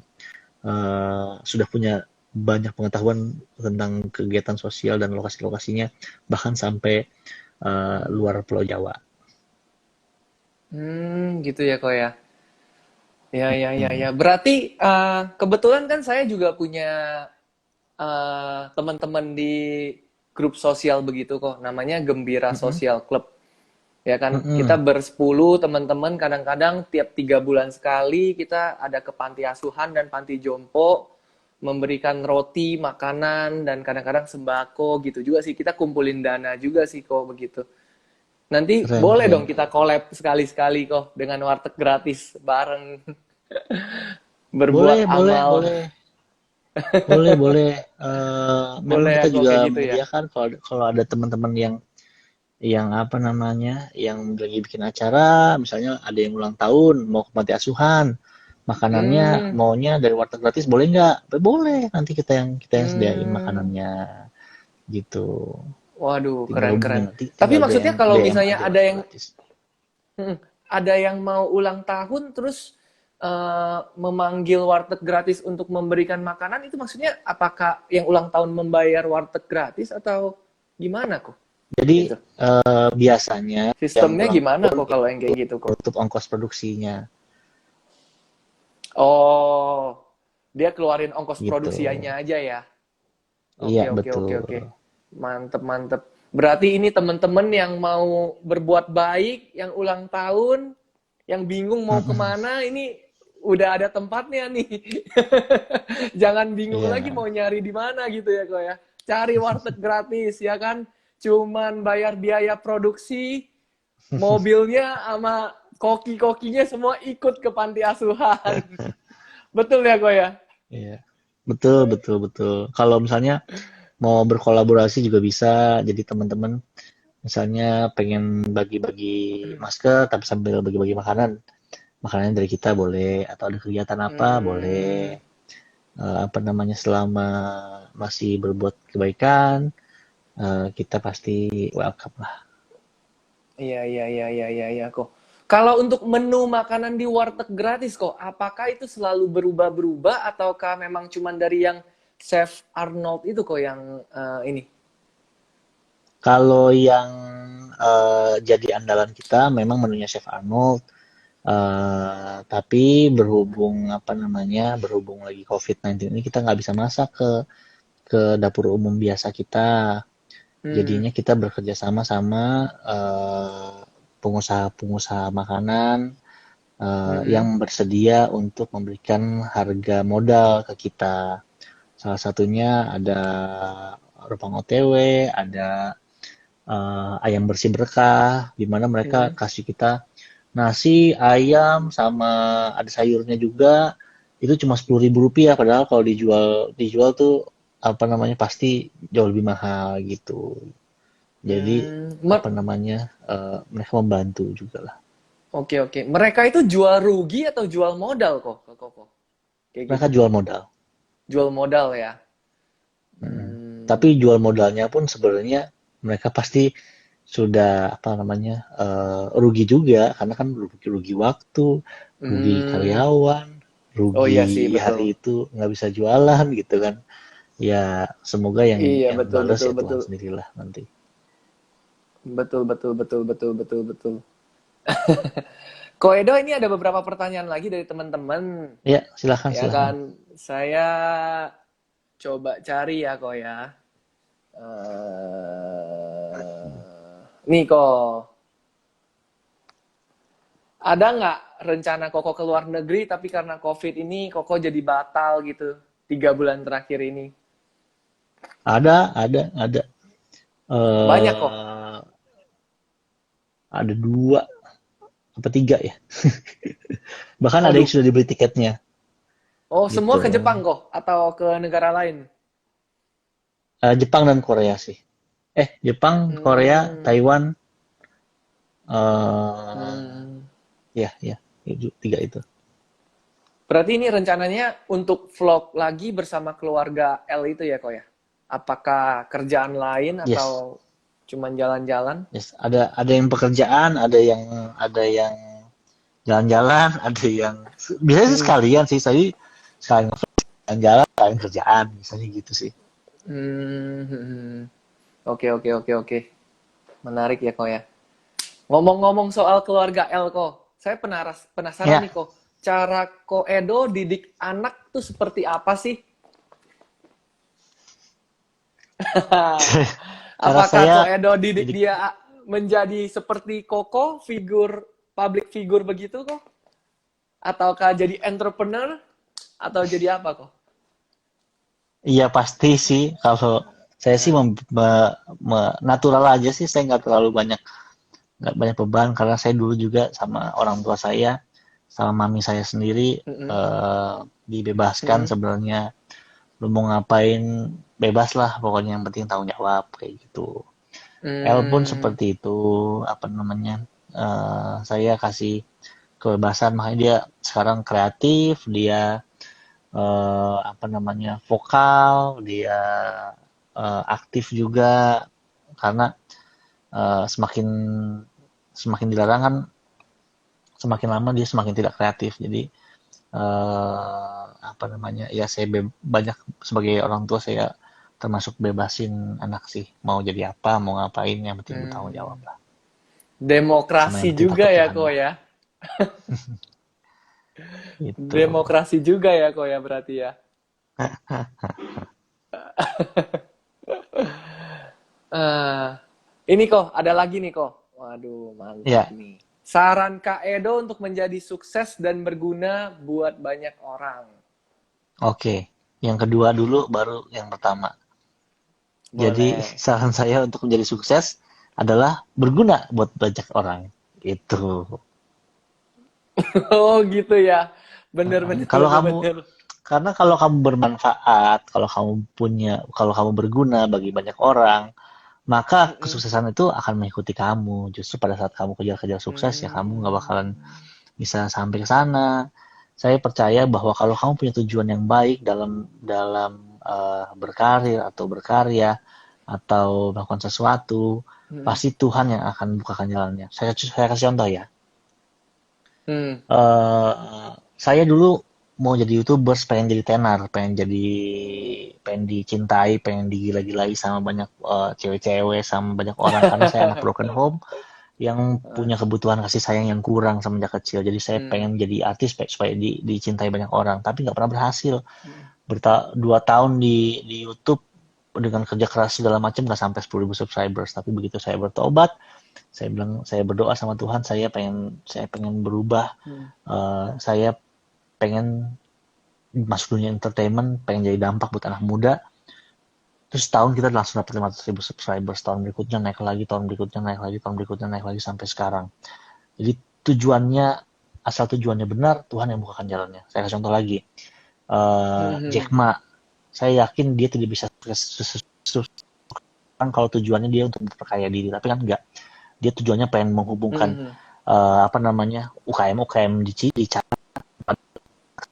sudah punya banyak pengetahuan tentang kegiatan sosial dan lokasi-lokasinya bahkan sampai luar Pulau Jawa. Gitu ya kok ya. Ya, ya, ya, ya. Berarti kebetulan kan saya juga punya teman-teman di grup sosial begitu kok. Namanya Gembira Mm-mm. Sosial Club. Ya kan, kita Mm-mm. bersepuluh teman-teman, kadang-kadang tiap 3 bulan sekali kita ada ke panti asuhan dan panti jompo, memberikan roti, makanan, dan kadang-kadang sembako gitu juga sih. Kita kumpulin dana juga sih kok begitu. Nanti Keren, boleh keren. dong kita collab sekali-sekali kok dengan warteg gratis bareng berbuat Boleh, boleh, amal. boleh. Boleh, boleh. Memang Boleh ya kita kok juga kayak gitu ya. menyediakan kalau kalau ada teman-teman yang apa namanya, yang lagi bikin acara, misalnya ada yang ulang tahun, mau ke panti asuhan, makanannya Hmm, maunya dari warteg gratis, boleh nggak? Boleh. Nanti kita yang sediain hmm. makanannya gitu. Waduh, Tinggal keren-keren. hubungin nanti, Tapi tinggal maksudnya DM kalau DM misalnya aja ada warteg yang gratis. ada yang mau ulang tahun terus memanggil warteg gratis untuk memberikan makanan itu maksudnya apakah yang ulang tahun membayar warteg gratis atau gimana kok? Jadi Itu. biasanya yang Sistemnya ulang gimana tahun kok kalau yang itu kayak gitu kok? tutup ongkos produksinya Oh, dia keluarin ongkos gitu. produksinya aja ya. Iya, Oke, oke, oke, betul. oke. Mantep, mantep. Berarti ini temen-temen yang mau berbuat baik, yang ulang tahun, yang bingung mau Mm-mm. kemana, ini udah ada tempatnya nih. Jangan bingung lagi Iya. mau nyari di mana gitu ya kok ya. Cari warteg gratis ya kan. Cuman bayar biaya produksi, mobilnya sama koki-kokinya semua ikut ke panti asuhan. Betul ya kok ya? Iya. Betul, betul, betul. Kalau misalnya mau berkolaborasi juga bisa. Jadi teman-teman misalnya pengen bagi-bagi masker tapi sambil bagi-bagi makanan. Makanannya dari kita boleh atau ada kegiatan apa boleh. Hmm. Apa namanya selama masih berbuat kebaikan, kita pasti welcome lah. Iya, iya, iya, iya, iya, iya kok. Kalau untuk menu makanan di warteg gratis kok, apakah itu selalu berubah-berubah ataukah memang cuman dari yang Chef Arnold itu kok yang ini? Kalau yang jadi andalan kita memang menunya Chef Arnold. Tapi berhubung apa namanya, berhubung lagi COVID-19 ini kita nggak bisa masak ke dapur umum biasa kita. Hmm. Jadinya kita bekerja sama sama pengusaha-pengusaha makanan yang Mm-mm. bersedia untuk memberikan harga modal ke kita. Salah satunya ada Rupang OTW, ada ayam bersih berkah, di mana mereka Mm-mm. kasih kita nasi, ayam, sama ada sayurnya juga. Itu cuma Rp10.000, padahal kalau dijual dijual tuh apa namanya pasti jauh lebih mahal gitu. Jadi Hmm. apa namanya mereka membantu juga lah. Oke, oke. Mereka itu jual rugi atau jual modal kok, kok? Kayak Mereka gitu. jual modal. Jual modal ya. Mm. Hmm. Tapi jual modalnya pun sebenarnya mereka pasti sudah apa namanya rugi juga karena kan rugi, rugi waktu, rugi Hmm. karyawan, Oh iya rugi sih, betul. hari itu nggak bisa jualan gitu kan. Ya semoga yang Iya, yang betul, balas betul, ya Tuhan betul. sendirilah nanti. Betul, betul, betul, betul, betul, betul. Ko Edo, ini ada beberapa pertanyaan lagi dari teman-teman. Ya silakan Ya silakan. kan, saya coba cari ya kok ya. Nih kok, ada nggak rencana Koko ke luar negeri tapi karena COVID ini Koko jadi batal gitu 3 bulan terakhir ini? Ada. Banyak kok. eh Ada dua apa tiga ya. Bahkan ada yang Aduh. sudah dibeli tiketnya Oh, semua gitu. ke Jepang kok atau ke negara lain? Jepang dan Korea sih. Jepang, Korea, Hmm. Taiwan, eh Hmm. ya, tiga itu. Berarti ini rencananya untuk vlog lagi bersama keluarga L itu ya kok ya? Apakah kerjaan lain Yes, atau cuman jalan-jalan? yes. Ada yang pekerjaan, ada yang jalan-jalan, ada yang biasanya sih Hmm. sekalian sih. Saya sekalian jalan-jalan, sekalian kerjaan, misalnya gitu sih. Hmm. Oke, oke, oke, oke. Menarik ya kok ya. Ngomong-ngomong soal keluarga L kok, saya penasaran Ya, nih kok. Cara Ko Edo didik anak tuh seperti apa sih? cara Apakah Ko saya Edo didik jadi dia menjadi seperti Koko, public figure begitu kok? Ataukah jadi entrepreneur? Atau jadi apa kok? Iya pasti sih. Kalau saya sih Nah, natural aja sih. Saya nggak banyak beban karena saya dulu juga sama orang tua saya, sama mami saya sendiri mm-mm, dibebaskan mm-mm, sebenarnya. Lu mau ngapain bebas lah. Pokoknya yang penting tanggung jawab kayak gitu. El pun mm, seperti itu. Apa namanya? Saya kasih kebebasan makanya dia sekarang kreatif, dia apa namanya vokal, dia aktif juga karena semakin semakin dilarang kan semakin lama dia semakin tidak kreatif. Jadi apa namanya ya banyak sebagai orang tua saya termasuk bebasin anak sih mau jadi apa mau ngapain yang penting bertanggung jawab mm. lah sama Demokrasi yang penting juga takut ya Tuhan kok lah ya. itu. Demokrasi juga ya kok ya berarti ya. Eh, ini kok ada lagi nih kok. Waduh, mantap Ya, nih. Saran Kak Edo untuk menjadi sukses dan berguna buat banyak orang. oke. Yang kedua dulu baru yang pertama. Jadi Boleh. saran saya untuk menjadi sukses adalah berguna buat banyak orang. Itu. Oh gitu ya. Bener bener Kalau bener kamu bener. karena kalau kamu bermanfaat, kalau kamu berguna bagi banyak orang, maka Mm-mm. kesuksesan itu akan mengikuti kamu. Justru pada saat kamu kejar-kejar sukses ya kamu nggak bakalan Hmm. bisa sampai ke sana. Saya percaya bahwa kalau kamu punya tujuan yang baik dalam dalam berkarir atau berkarya atau melakukan sesuatu, Hmm. pasti Tuhan yang akan bukakan jalannya. Saya kasih contoh ya. Hmm. Saya dulu mau jadi YouTuber, pengen jadi tenar, pengen dicintai, pengen digila-gilai sama banyak cewek-cewek, sama banyak orang karena saya anak broken home yang punya kebutuhan kasih sayang yang kurang semenjak kecil. Jadi saya Hmm. pengen jadi artis supaya dicintai banyak orang, tapi nggak pernah berhasil. Hmm. 2 tahun di YouTube dengan kerja keras segala macam nggak sampai 10.000 subscribers. Tapi begitu saya bertobat, saya bilang saya berdoa sama Tuhan, saya pengen berubah. Hmm. Saya pengen masuk dunia entertainment, pengen jadi dampak buat anak muda. Terus setahun kita langsung dapat 500.000 subscribers, tahun berikutnya naik lagi, tahun berikutnya naik lagi, tahun berikutnya naik lagi sampai sekarang. Jadi tujuannya, asal tujuannya benar, Tuhan yang bukakan jalannya. Saya kasih contoh lagi. Jack Hmm. Ma, saya yakin dia tidak bisa sukses kan kalau tujuannya dia untuk memperkaya diri, tapi kan enggak. Dia tujuannya pengen menghubungkan Hmm. apa namanya UKM di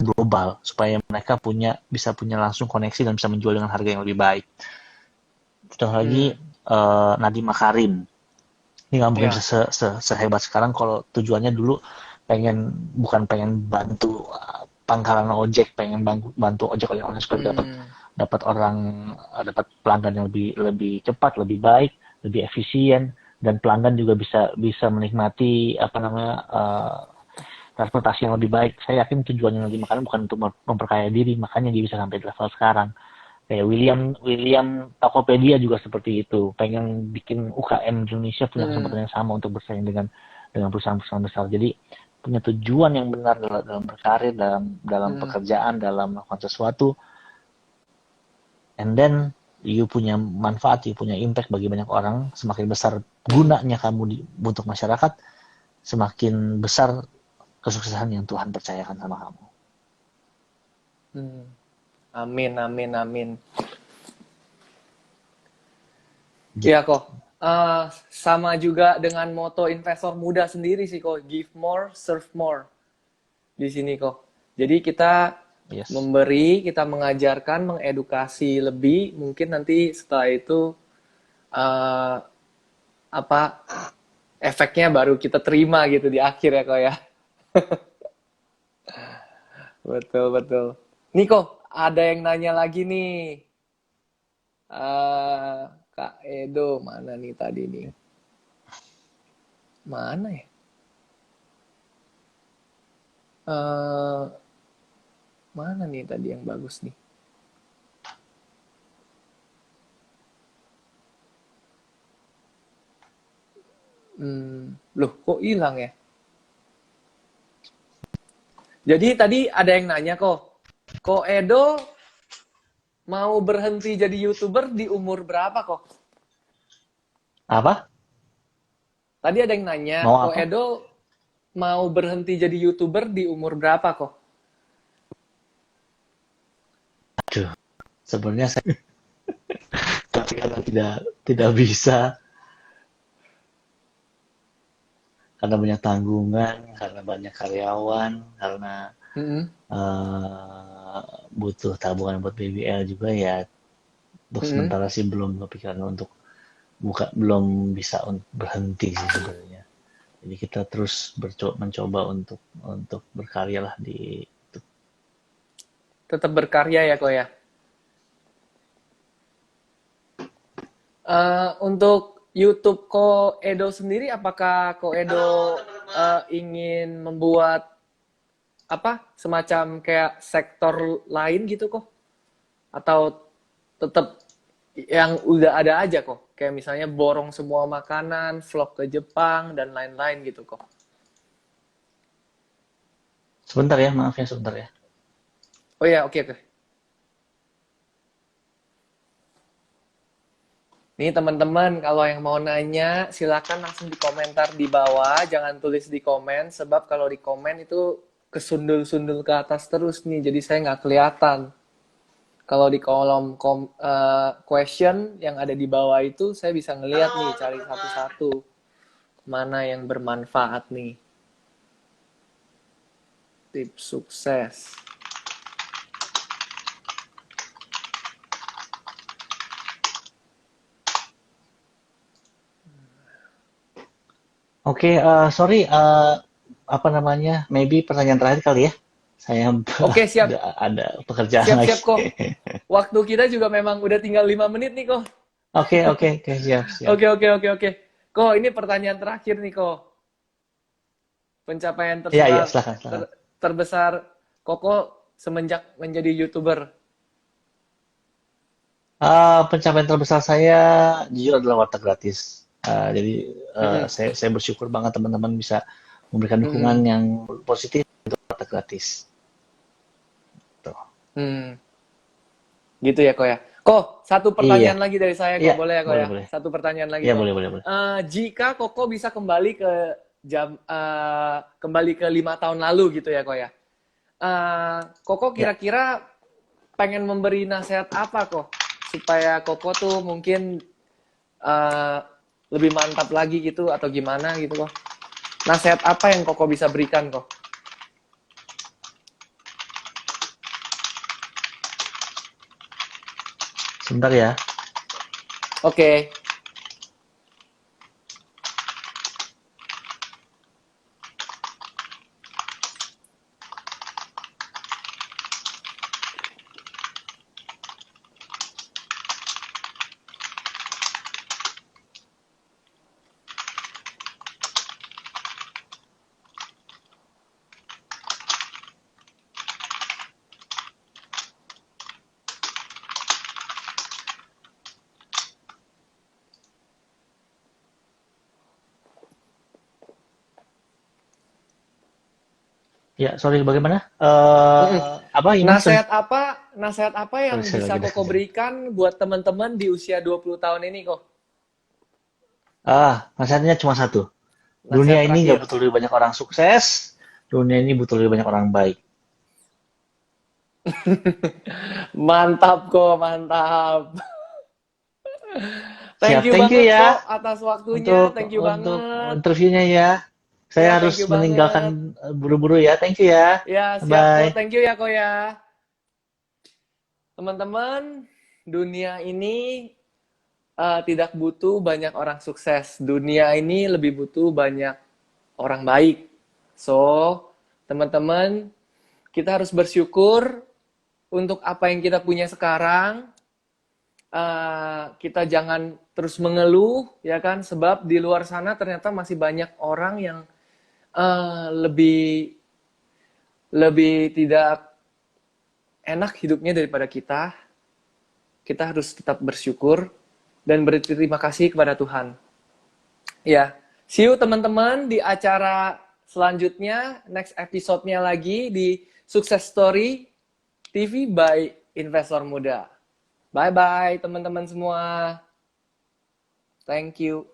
global supaya mereka bisa punya langsung koneksi dan bisa menjual dengan harga yang lebih baik. Contoh lagi Hmm. Nadiem Makarim. Ini nggak mungkin Ya. sehebat sekarang kalau tujuannya dulu bukan pengen bantu pangkalan ojek, pengen bantu ojek oleh orang supaya dapat Hmm. dapat orang dapat pelanggan yang lebih lebih cepat, lebih baik, lebih efisien dan pelanggan juga bisa bisa menikmati apa namanya transportasi yang lebih baik. Saya yakin tujuannya Nadiem Makarim bukan untuk memperkaya diri, makanya dia bisa sampai di level sekarang. Kayak William William Tokopedia juga seperti itu, pengen bikin UKM di Indonesia punya Hmm. kesempatan yang sama untuk bersaing dengan perusahaan-perusahaan besar. Jadi punya tujuan yang benar dalam berkarir, dalam Hmm. pekerjaan, dalam melakukan sesuatu, and then you punya manfaat, you punya impact bagi banyak orang. Semakin besar Hmm. gunanya kamu untuk masyarakat, semakin besar kesuksesan yang Tuhan percayakan sama kamu. Hmm. Amin, amin, amin. Iya Gitu. kok. Sama juga dengan moto investor muda sendiri sih kok. Give more, serve more. Di sini kok. Jadi kita Yes. memberi, kita mengajarkan, mengedukasi lebih. Mungkin nanti setelah itu eh, apa efeknya baru kita terima gitu di akhir ya kok ya. Betul betul. Nih kok ada yang nanya lagi nih. eh Kak Edo mana nih tadi nih? Mana ya? eh Mana nih tadi yang bagus nih? Loh, kok hilang ya? Jadi tadi ada yang nanya kok Edo mau berhenti jadi YouTuber di umur berapa kok? Apa? Tadi ada yang nanya, Mau kok apa? Edo mau berhenti jadi YouTuber di umur berapa kok? Aduh, sebenarnya saya tapi karena tidak bisa karena banyak tanggungan, karena banyak karyawan, karena Mm-mm, eh, butuh tabungan buat BBL juga ya. Untuk mm-mm. sementara sih belum kepikiran untuk belum bisa untuk berhenti sih sebenarnya. Jadi kita terus mencoba untuk berkarya lah di Tetap berkarya ya kok ya. Untuk YouTube Ko Edo sendiri, apakah Ko Edo ingin membuat apa semacam kayak sektor lain gitu kok? Atau tetap yang udah ada aja kok? Kayak misalnya borong semua makanan, vlog ke Jepang dan lain-lain gitu kok. sebentar ya, maaf ya sebentar ya. Oh ya, oke oke. Nih teman-teman, kalau yang mau nanya silakan langsung di komentar di bawah, jangan tulis di komen sebab kalau di komen itu kesundul-sundul ke atas terus nih, jadi saya nggak kelihatan. Kalau di kolom question yang ada di bawah itu saya bisa ngeliat nih, cari satu-satu mana yang bermanfaat nih. Tips sukses. Oke, sorry, apa namanya? Maybe pertanyaan terakhir kali ya. Saya Oke, siap. ada pekerjaan Siap-siap lagi. kok. Waktu kita juga memang udah tinggal 5 menit nih kok. Oke, oke, oke, siap, siap. Oke, oke, oke, oke. Kok ini pertanyaan terakhir nih kok. Pencapaian Iya, iya, tersebar silakan, silakan. terbesar Koko semenjak menjadi YouTuber. Pencapaian terbesar saya jujur adalah warteg gratis. Jadi Mm-mm. saya bersyukur banget teman-teman bisa memberikan dukungan Mm-mm. yang positif untuk warteg gratis. Tuh. Hmm. Gitu ya kok ya. Kok, satu Iya, pertanyaan lagi dari saya iya, kok, boleh ya kok boleh, ya? boleh. Satu pertanyaan lagi Iya, kok. boleh, boleh, boleh. Jika Koko bisa kembali ke kembali ke 5 tahun lalu gitu ya kok ya. Koko Ya, kira-kira pengen memberi nasihat apa kok supaya Koko tuh mungkin eh, lebih mantap lagi gitu atau gimana gitu kok. Nasihat apa yang Koko bisa berikan kok? sebentar ya. Oke. Ya, sorry, bagaimana? Mm-mm. Apa gimana? Sorry, Nasihat apa sorry, yang saya bisa lagi Koko dengar. berikan buat teman-teman di usia 20 tahun ini kok? Nasihatnya cuma satu. Dunia Nasihat ini nggak terakhir. butuh lebih banyak orang sukses. Dunia ini butuh lebih banyak orang baik. Mantap kok, mantap. Thank Siap, you thank you banget ya kok atas waktunya, untuk thank you banget. interviewnya ya. Ya, Saya thank harus you banget. meninggalkan buru-buru ya. Thank you ya. Ya, siap kok. Bye. Thank you ya kok ya. Teman-teman, dunia ini tidak butuh banyak orang sukses. Dunia ini lebih butuh banyak orang baik. So, teman-teman, kita harus bersyukur untuk apa yang kita punya sekarang. Kita jangan terus mengeluh, ya kan? Sebab di luar sana ternyata masih banyak orang yang lebih lebih tidak enak hidupnya daripada kita. Kita harus tetap bersyukur dan berterima kasih kepada Tuhan. Ya, See you teman-teman di acara selanjutnya, next episode-nya lagi di Success Story TV by Investor Muda. Bye-bye teman-teman semua. Thank you.